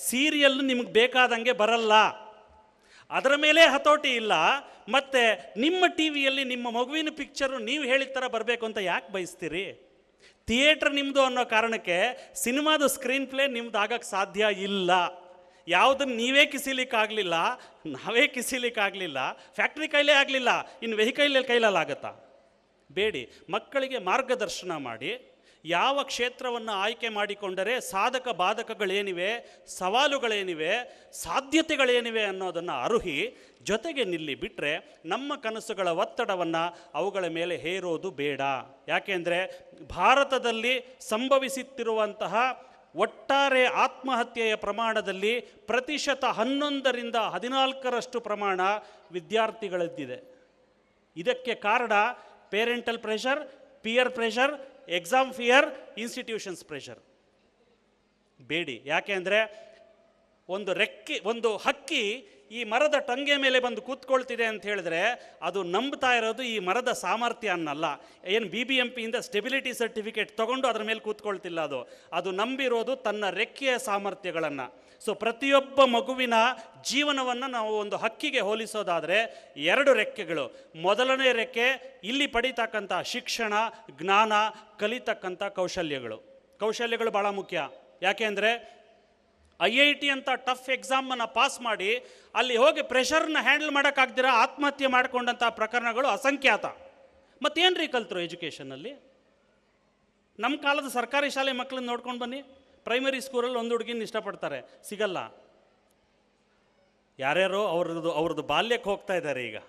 ಸೀರಿಯಲ್ ನಿಮಗೆ ಬೇಕಾದಂಗೆ ಬರಲ್ಲ, ಅದರ ಮೇಲೆ ಹತೋಟಿ ಇಲ್ಲ. ಮತ್ತು ನಿಮ್ಮ ಟಿ ವಿಯಲ್ಲಿ ನಿಮ್ಮ ಮಗುವಿನ ಪಿಕ್ಚರು ನೀವು ಹೇಳಿದ ಥರ ಬರಬೇಕು ಅಂತ ಯಾಕೆ ಬಯಸ್ತೀರಿ? ಥಿಯೇಟ್ರ್ ನಿಮ್ಮದು ಅನ್ನೋ ಕಾರಣಕ್ಕೆ ಸಿನಿಮಾದ ಸ್ಕ್ರೀನ್ ಪ್ಲೇ ನಿಮ್ದು ಆಗಕ್ಕೆ ಸಾಧ್ಯ ಇಲ್ಲ. ಯಾವುದನ್ನು ನೀವೇ ಕಿಸಿಲಿಕ್ಕಾಗಲಿಲ್ಲ, ನಾವೇ ಕಿಸಿಲಿಕ್ಕಾಗಲಿಲ್ಲ, ಫ್ಯಾಕ್ಟ್ರಿ ಕೈಲೇ ಆಗಲಿಲ್ಲ, ಇನ್ನು ವೆಹಿಕಲ್ ಕೈಲಲ್ಲಾಗತ್ತಾ? ಬೇಡಿ. ಮಕ್ಕಳಿಗೆ ಮಾರ್ಗದರ್ಶನ ಮಾಡಿ, ಯಾವ ಕ್ಷೇತ್ರವನ್ನು ಆಯ್ಕೆ ಮಾಡಿಕೊಂಡರೆ ಸಾಧಕ ಬಾಧಕಗಳೇನಿವೆ, ಸವಾಲುಗಳೇನಿವೆ, ಸಾಧ್ಯತೆಗಳೇನಿವೆ ಅನ್ನೋದನ್ನು ಅರುಹಿ ಜೊತೆಗೆ ನಿಲ್ಲಿ. ಬಿಟ್ಟರೆ ನಮ್ಮ ಕನಸುಗಳ ಒತ್ತಡವನ್ನು ಅವುಗಳ ಮೇಲೆ ಹೇರೋದು ಬೇಡ. ಯಾಕೆಂದರೆ ಭಾರತದಲ್ಲಿ ಸಂಭವಿಸುತ್ತಿರುವಂತಹ ಒಟ್ಟಾರೆ ಆತ್ಮಹತ್ಯೆಯ ಪ್ರಮಾಣದಲ್ಲಿ 11% 14% ಪ್ರಮಾಣ ವಿದ್ಯಾರ್ಥಿಗಳದ್ದಿದೆ. ಇದಕ್ಕೆ ಕಾರಣ parental pressure, peer pressure, exam fear, institutions pressure. ಬೇಡಿ. ಯಾಕೆ ಅಂದರೆ ಒಂದು ಹಕ್ಕಿ ಈ ಮರದ ಟಂಗೆ ಮೇಲೆ ಬಂದು ಕೂತ್ಕೊಳ್ತಿದೆ ಅಂತ ಹೇಳಿದ್ರೆ ಅದು ನಂಬ್ತಾ ಇರೋದು ಈ ಮರದ ಸಾಮರ್ಥ್ಯ ಅನ್ನಲ್ಲ. ಏನು BBMPಯಿಂದ ಸ್ಟೆಬಿಲಿಟಿ ಸರ್ಟಿಫಿಕೇಟ್ ತೊಗೊಂಡು ಅದರ ಮೇಲೆ ಕೂತ್ಕೊಳ್ತಿಲ್ಲ, ಅದು ನಂಬಿರೋದು ತನ್ನ ರೆಕ್ಕೆಯ ಸಾಮರ್ಥ್ಯಗಳನ್ನು. ಸೊ ಪ್ರತಿಯೊಬ್ಬ ಮಗುವಿನ ಜೀವನವನ್ನು ನಾವು ಒಂದು ಹಕ್ಕಿಗೆ ಹೋಲಿಸೋದಾದರೆ 2 ರೆಕ್ಕೆಗಳು. ಮೊದಲನೇ ರೆಕ್ಕೆ ಇಲ್ಲಿ ಪಡಿತಕ್ಕಂಥ ಶಿಕ್ಷಣ, ಜ್ಞಾನ, ಕಲಿತಕ್ಕಂಥ ಕೌಶಲ್ಯಗಳು ಭಾಳ ಮುಖ್ಯ. ಯಾಕೆ ಅಂದರೆ IIT ಅಂತ ಟಫ್ ಎಕ್ಸಾಮನ್ನು ಪಾಸ್ ಮಾಡಿ ಅಲ್ಲಿ ಹೋಗಿ ಪ್ರೆಷರ್ನ ಹ್ಯಾಂಡಲ್ ಮಾಡೋಕ್ಕಾಗ್ದಿರ ಆತ್ಮಹತ್ಯೆ ಮಾಡಿಕೊಂಡಂಥ ಪ್ರಕರಣಗಳು ಅಸಂಖ್ಯಾತ. ಮತ್ತೇನ್ರಿ ಕಲ್ತರು ಎಜುಕೇಷನಲ್ಲಿ? ನಮ್ಮ ಕಾಲದ ಸರ್ಕಾರಿ ಶಾಲೆ ಮಕ್ಕಳನ್ನ ನೋಡ್ಕೊಂಡು ಬನ್ನಿ. ಪ್ರೈಮರಿ ಸ್ಕೂಲಲ್ಲಿ ಒಂದು ಹುಡುಗಿನ ಇಷ್ಟಪಡ್ತಾರೆ, ಸಿಗಲ್ಲ. ಯಾರ್ಯಾರೋ ಅವ್ರದ್ದು ಬಾಲ್ಯಕ್ಕೆ ಹೋಗ್ತಾ ಇದ್ದಾರೆ ಈಗ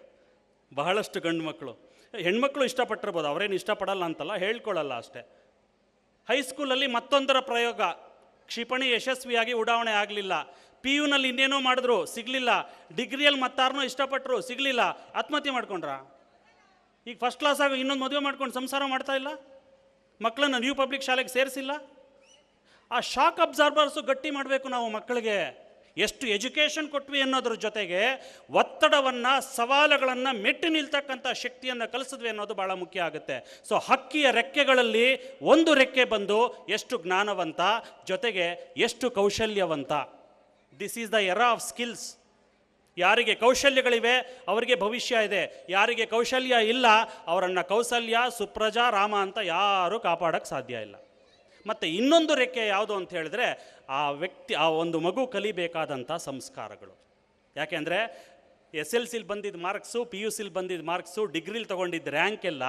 ಬಹಳಷ್ಟು ಗಂಡು ಮಕ್ಕಳು. ಹೆಣ್ಮಕ್ಳು ಇಷ್ಟಪಟ್ಟಿರ್ಬೋದು, ಅವರೇನು ಇಷ್ಟಪಡಲ್ಲ ಅಂತಲ್ಲ, ಹೇಳ್ಕೊಳ್ಳಲ್ಲ ಅಷ್ಟೇ. ಹೈಸ್ಕೂಲಲ್ಲಿ ಮತ್ತೊಂದರ ಪ್ರಯೋಗ, ಕ್ಷಿಪಣಿ ಯಶಸ್ವಿಯಾಗಿ ಉಡಾವಣೆ ಆಗಲಿಲ್ಲ. PUನಲ್ಲಿ ಇನ್ನೇನೋ ಮಾಡಿದ್ರು, ಸಿಗಲಿಲ್ಲ. ಡಿಗ್ರಿಯಲ್ಲಿ ಮತ್ತಾರನೋ ಇಷ್ಟಪಟ್ಟರು, ಸಿಗಲಿಲ್ಲ, ಆತ್ಮಹತ್ಯೆ ಮಾಡ್ಕೊಂಡ್ರ. ಈಗ ಫಸ್ಟ್ ಕ್ಲಾಸ್ ಆಗಿ ಇನ್ನೊಂದು ಮದುವೆ ಮಾಡ್ಕೊಂಡು ಸಂಸಾರ ಮಾಡ್ತಾ ಇಲ್ಲ, ಮಕ್ಕಳನ್ನ ನ್ಯೂ ಪಬ್ಲಿಕ್ ಶಾಲೆಗೆ ಸೇರಿಸಿಲ್ಲ. ಆ ಶಾಕ್ ಅಬ್ಸಾರ್ಬರ್ಸು ಗಟ್ಟಿ ಮಾಡಬೇಕು ನಾವು ಮಕ್ಕಳಿಗೆ. ಎಷ್ಟು ಎಜುಕೇಷನ್ ಕೊಟ್ವಿ ಅನ್ನೋದ್ರ ಜೊತೆಗೆ ಒತ್ತಡವನ್ನು, ಸವಾಲುಗಳನ್ನು ಮೆಟ್ಟಿ ನಿಲ್ತಕ್ಕಂಥ ಶಕ್ತಿಯನ್ನು ಕಲಿಸಿದ್ವಿ ಅನ್ನೋದು ಭಾಳ ಮುಖ್ಯ ಆಗುತ್ತೆ. ಸೊ ಹಕ್ಕಿಯ ರೆಕ್ಕೆಗಳಲ್ಲಿ ಒಂದು ರೆಕ್ಕೆ ಬಂದು ಎಷ್ಟು ಜ್ಞಾನವಂತ, ಜೊತೆಗೆ ಎಷ್ಟು ಕೌಶಲ್ಯವಂತ. This is the era of skills. ಯಾರಿಗೆ ಕೌಶಲ್ಯಗಳಿವೆ ಅವರಿಗೆ ಭವಿಷ್ಯ ಇದೆ, ಯಾರಿಗೆ ಕೌಶಲ್ಯ ಇಲ್ಲ ಅವರನ್ನು ಕೌಸಲ್ಯ, ಸುಪ್ರಜಾ, ರಾಮ ಅಂತ ಯಾರೂ ಕಾಪಾಡೋಕ್ಕೆ ಸಾಧ್ಯ ಇಲ್ಲ. ಮತ್ತು ಇನ್ನೊಂದು ರೆಕ್ಕೆ ಯಾವುದು ಅಂತ ಹೇಳಿದ್ರೆ ಆ ಒಂದು ಮಗು ಕಲಿಬೇಕಾದಂಥ ಸಂಸ್ಕಾರಗಳು. ಯಾಕೆಂದರೆ SLCಲಿ ಬಂದಿದ್ದ ಮಾರ್ಕ್ಸು, PUCಲಿ ಬಂದಿದ್ದ ಮಾರ್ಕ್ಸು, ಡಿಗ್ರಿಲಿ ತೊಗೊಂಡಿದ್ದ ರ್ಯಾಂಕ್ ಎಲ್ಲ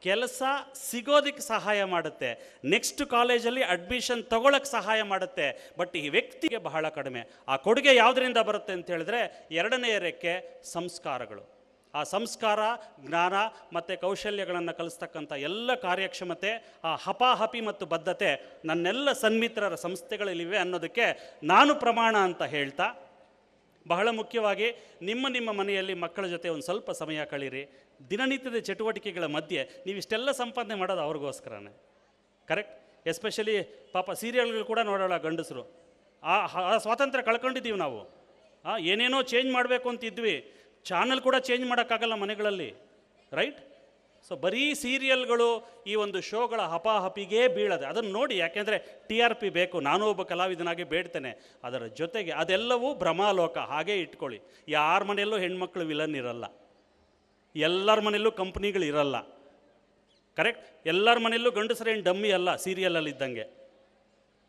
ಕೆಲಸ ಸಿಗೋದಕ್ಕೆ ಸಹಾಯ ಮಾಡುತ್ತೆ, ನೆಕ್ಸ್ಟ್ ಕಾಲೇಜಲ್ಲಿ ಅಡ್ಮಿಷನ್ ತೊಗೊಳಕ್ಕೆ ಸಹಾಯ ಮಾಡುತ್ತೆ. ಬಟ್ ಈ ವ್ಯಕ್ತಿಗೆ ಬಹಳ ಕಡಿಮೆ. ಆ ಕೊಡುಗೆ ಯಾವುದರಿಂದ ಬರುತ್ತೆ ಅಂತ ಹೇಳಿದ್ರೆ 2ನೇ ರೆಕ್ಕೆ ಸಂಸ್ಕಾರಗಳು. ಆ ಸಂಸ್ಕಾರ, ಜ್ಞಾನ ಮತ್ತು ಕೌಶಲ್ಯಗಳನ್ನು ಕಲಿಸ್ತಕ್ಕಂಥ ಎಲ್ಲ ಕಾರ್ಯಕ್ಷಮತೆ, ಆ ಹಪಾಹಪಿ ಮತ್ತು ಬದ್ಧತೆ ನನ್ನೆಲ್ಲ ಸನ್ಮಿತ್ರರ ಸಂಸ್ಥೆಗಳಲ್ಲಿವೆ ಅನ್ನೋದಕ್ಕೆ ನಾನು ಪ್ರಮಾಣ ಅಂತ ಹೇಳ್ತಾ, ಬಹಳ ಮುಖ್ಯವಾಗಿ ನಿಮ್ಮ ಮನೆಯಲ್ಲಿ ಮಕ್ಕಳ ಜೊತೆ ಒಂದು ಸ್ವಲ್ಪ ಸಮಯ ಕಳೀರಿ. ದಿನನಿತ್ಯದ ಚಟುವಟಿಕೆಗಳ ಮಧ್ಯೆ ನೀವು ಇಷ್ಟೆಲ್ಲ ಸಂಪಾದನೆ ಮಾಡೋದು ಅವ್ರಿಗೋಸ್ಕರನೇ, ಕರೆಕ್ಟ್? ಎಸ್ಪೆಷಲಿ ಪಾಪ ಸೀರಿಯಲ್ಗಳು ಕೂಡ ನೋಡೋಲ್ಲ ಗಂಡಸರು. ಆ ಸ್ವಾತಂತ್ರ್ಯ ಕಳ್ಕೊಂಡಿದ್ದೀವಿ ನಾವು. ಏನೇನೋ ಚೇಂಜ್ ಮಾಡಬೇಕು ಅಂತಿದ್ವಿ, ಚಾನಲ್ ಕೂಡ ಚೇಂಜ್ ಮಾಡೋಕ್ಕಾಗಲ್ಲ ಮನೆಗಳಲ್ಲಿ, ರೈಟ್? ಸೊ ಬರೀ ಸೀರಿಯಲ್ಗಳು, ಈ ಒಂದು ಶೋಗಳ ಹಪಾಹಪಿಗೆ ಬೀಳದೆ ಅದನ್ನು ನೋಡಿ. ಯಾಕೆಂದರೆ TRP ಬೇಕು, ನಾನು ಒಬ್ಬ ಕಲಾವಿದನಾಗಿ ಬೇಡ್ತೇನೆ. ಅದರ ಜೊತೆಗೆ ಅದೆಲ್ಲವೂ ಭ್ರಮಾಲೋಕ, ಹಾಗೇ ಇಟ್ಕೊಳ್ಳಿ. ಯಾರ ಮನೆಯಲ್ಲೂ ಹೆಣ್ಮಕ್ಳು ವಿಲನ್ ಇರಲ್ಲ, ಎಲ್ಲರ ಮನೆಯಲ್ಲೂ ಕಂಪ್ನಿಗಳು ಇರಲ್ಲ, ಕರೆಕ್ಟ್? ಎಲ್ಲರ ಮನೆಯಲ್ಲೂ ಗಂಡಸರೇನು ಡಮ್ಮಿ ಅಲ್ಲ, ಸೀರಿಯಲಲ್ಲಿ ಇದ್ದಂಗೆ.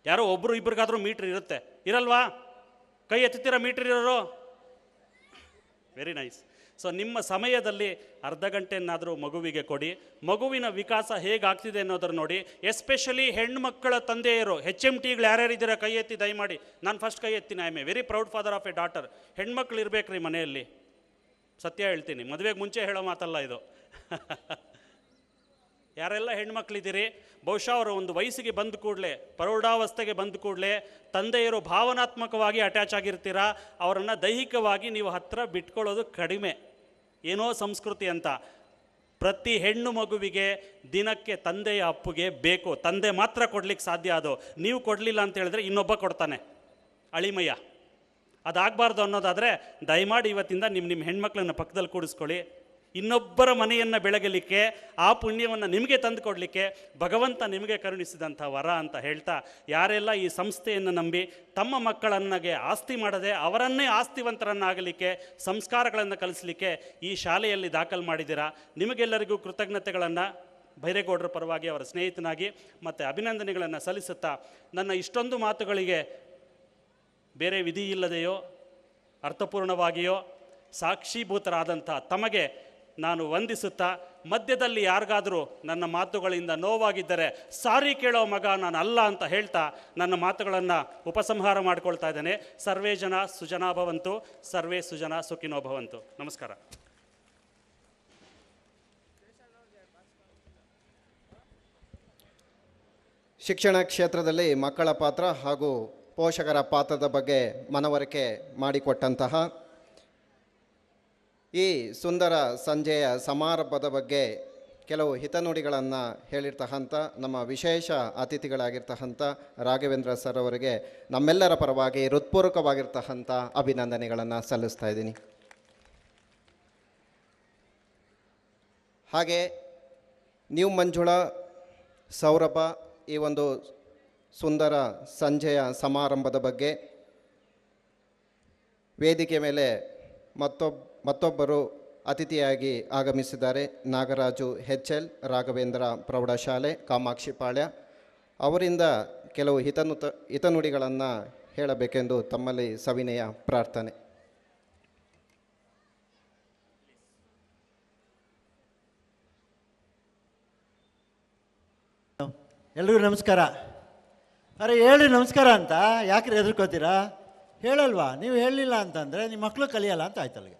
ಯಾರೋ ಒಬ್ಬರು ಇಬ್ಬರಿಗಾದರೂ ಮೀಟ್ರ್ ಇರುತ್ತೆ, ಇರಲ್ವಾ? ಕೈ ಎತ್ತುತ್ತೀರ ಮೀಟ್ರ್ ಇರೋರು? Very nice. ಸೊ ನಿಮ್ಮ ಸಮಯದಲ್ಲಿ ಅರ್ಧ ಗಂಟೆನಾದರೂ ಮಗುವಿಗೆ ಕೊಡಿ. ಮಗುವಿನ ವಿಕಾಸ ಹೇಗಾಗ್ತಿದೆ ಅನ್ನೋದ್ರ ನೋಡಿ. ಎಸ್ಪೆಷಲಿ ಹೆಣ್ಮಕ್ಕಳ ತಂದೆಯರು HMTಗಳು ಯಾರ್ಯಾರಿದ್ದೀರಾ ಕೈ ಎತ್ತಿ ದಯಮಾಡಿ. ನಾನು ಫಸ್ಟ್ ಕೈ ಎತ್ತೀನಿ. I am a very proud father of a daughter. ಹೆಣ್ಮಕ್ಳು ಇರಬೇಕ್ರಿ ಮನೆಯಲ್ಲಿ. ಸತ್ಯ ಹೇಳ್ತೀನಿ, ಮದುವೆಗೆ ಮುಂಚೆ ಹೇಳೋ ಮಾತಲ್ಲ ಇದು. ಯಾರೆಲ್ಲ ಹೆಣ್ಮಕ್ಳಿದ್ದೀರಿ, ಬಹುಶಃ ಅವರು ಒಂದು ವಯಸ್ಸಿಗೆ ಬಂದ ಕೂಡಲೇ, ಪ್ರೌಢಾವಸ್ಥೆಗೆ ಬಂದ ಕೂಡಲೇ ತಂದೆಯರು ಭಾವನಾತ್ಮಕವಾಗಿ ಅಟ್ಯಾಚ್ ಆಗಿರ್ತೀರಾ. ಅವರನ್ನು ದೈಹಿಕವಾಗಿ ನೀವು ಹತ್ತಿರ ಬಿಟ್ಕೊಳ್ಳೋದು ಕಡಿಮೆ. ಏನೋ ಸಂಸ್ಕೃತಿ ಅಂತ. ಪ್ರತಿ ಹೆಣ್ಣು ಮಗುವಿಗೆ ದಿನಕ್ಕೆ ತಂದೆಯ ಅಪ್ಪುಗೆ ಬೇಕು. ತಂದೆ ಮಾತ್ರ ಕೊಡ್ಲಿಕ್ಕೆ ಸಾಧ್ಯ. ಅದು ನೀವು ಕೊಡಲಿಲ್ಲ ಅಂತ ಹೇಳಿದ್ರೆ ಇನ್ನೊಬ್ಬ ಕೊಡ್ತಾನೆ, ಅಳಿಮಯ್ಯ. ಅದಾಗಬಾರ್ದು ಅನ್ನೋದಾದರೆ ದಯಮಾಡಿ ಇವತ್ತಿಂದ ನಿಮ್ಮ ಹೆಣ್ಮಕ್ಳನ್ನ ಪಕ್ಕದಲ್ಲಿ ಕೂಡಿಸ್ಕೊಳ್ಳಿ. ಇನ್ನೊಬ್ಬರ ಮನೆಯನ್ನು ಬೆಳಗಲಿಕ್ಕೆ, ಆ ಪುಣ್ಯವನ್ನು ನಿಮಗೆ ತಂದು ಕೊಡಲಿಕ್ಕೆ ಭಗವಂತ ನಿಮಗೆ ಕರುಣಿಸಿದಂಥ ವರ ಅಂತ ಹೇಳ್ತಾ, ಯಾರೆಲ್ಲ ಈ ಸಂಸ್ಥೆಯನ್ನು ನಂಬಿ ತಮ್ಮ ಮಕ್ಕಳನ್ನಗೆ ಆಸ್ತಿ ಮಾಡದೆ ಅವರನ್ನೇ ಆಸ್ತಿವಂತರನ್ನಾಗಲಿಕ್ಕೆ, ಸಂಸ್ಕಾರಗಳನ್ನು ಕಲಿಸಲಿಕ್ಕೆ ಈ ಶಾಲೆಯಲ್ಲಿ ದಾಖಲು ಮಾಡಿದ್ದೀರಾ, ನಿಮಗೆಲ್ಲರಿಗೂ ಕೃತಜ್ಞತೆಗಳನ್ನು ಬೈರೇಗೌಡರ ಪರವಾಗಿ ಅವರ ಸ್ನೇಹಿತನಾಗಿ ಮತ್ತು ಅಭಿನಂದನೆಗಳನ್ನು ಸಲ್ಲಿಸುತ್ತಾ, ನನ್ನ ಇಷ್ಟೊಂದು ಮಾತುಗಳಿಗೆ ಬೇರೆ ವಿಧಿ ಇಲ್ಲದೆಯೋ ಅರ್ಥಪೂರ್ಣವಾಗಿಯೋ ಸಾಕ್ಷೀಭೂತರಾದಂಥ ತಮಗೆ ನಾನು ವಂದಿಸುತ್ತಾ, ಮಧ್ಯದಲ್ಲಿ ಯಾರಿಗಾದರೂ ನನ್ನ ಮಾತುಗಳಿಂದ ನೋವಾಗಿದ್ದರೆ ಸಾರಿ ಕೇಳೋ ಮಗ ನಾನು ಅಲ್ಲ ಅಂತ ಹೇಳ್ತಾ ನನ್ನ ಮಾತುಗಳನ್ನು ಉಪಸಂಹಾರ ಮಾಡಿಕೊಳ್ತಾ ಇದ್ದೇನೆ. ಸರ್ವೇ ಜನ ಸುಜನಾ ಭವಂತು, ಸರ್ವೇ ಸುಜನಾ ಸುಖಿನೋ ಭವಂತು. ನಮಸ್ಕಾರ. ಶಿಕ್ಷಣ ಕ್ಷೇತ್ರದಲ್ಲಿ ಮಕ್ಕಳ ಪಾತ್ರ ಹಾಗೂ ಪೋಷಕರ ಪಾತ್ರದ ಬಗ್ಗೆ ಮನವರಿಕೆ ಮಾಡಿಕೊಟ್ಟಂತಹ ಈ ಸುಂದರ ಸಂಜೆಯ ಸಮಾರಂಭದ ಬಗ್ಗೆ ಕೆಲವು ಹಿತನುಡಿಗಳನ್ನು ಹೇಳಿರ್ತಕ್ಕಂಥ ನಮ್ಮ ವಿಶೇಷ ಅತಿಥಿಗಳಾಗಿರ್ತಕ್ಕಂಥ ರಾಘವೇಂದ್ರ ಸರ್ ಅವರಿಗೆ ನಮ್ಮೆಲ್ಲರ ಪರವಾಗಿ ಹೃತ್ಪೂರ್ವಕವಾಗಿರ್ತಕ್ಕಂಥ ಅಭಿನಂದನೆಗಳನ್ನು ಸಲ್ಲಿಸ್ತಾ ಇದ್ದೀನಿ. ಹಾಗೆ ನ್ಯೂ ಮಂಜುಳಾ ಸೌರಭ ಈ ಒಂದು ಸುಂದರ ಸಂಜೆಯ ಸಮಾರಂಭದ ಬಗ್ಗೆ ವೇದಿಕೆ ಮೇಲೆ ಮತ್ತೊಬ್ಬರು ಅತಿಥಿಯಾಗಿ ಆಗಮಿಸಿದ್ದಾರೆ. ನಾಗರಾಜು HL ರಾಘವೇಂದ್ರ ಪ್ರೌಢಶಾಲೆ ಕಾಮಾಕ್ಷಿಪಾಳ್ಯ. ಅವರಿಂದ ಕೆಲವು ಹಿತನುಡಿಗಳನ್ನು ಹೇಳಬೇಕೆಂದು ತಮ್ಮಲ್ಲಿ ಸವಿನಯ ಪ್ರಾರ್ಥನೆ. ಎಲ್ರಿಗೂ ನಮಸ್ಕಾರ. ಅರೆ ಹೇಳಿ ನಮಸ್ಕಾರ ಅಂತ ಯಾಕ್ರಿ ಹೆದರ್ಕೋತೀರಾ? ಹೇಳಲ್ವಾ? ನೀವು ಹೇಳಲಿಲ್ಲ ಅಂತಂದರೆ ನಿಮ್ಮ ಮಕ್ಕಳು ಕಲಿಯಲ್ಲ ಅಂತ ಆಯ್ತು ಅಲ್ಲಿಗೆ.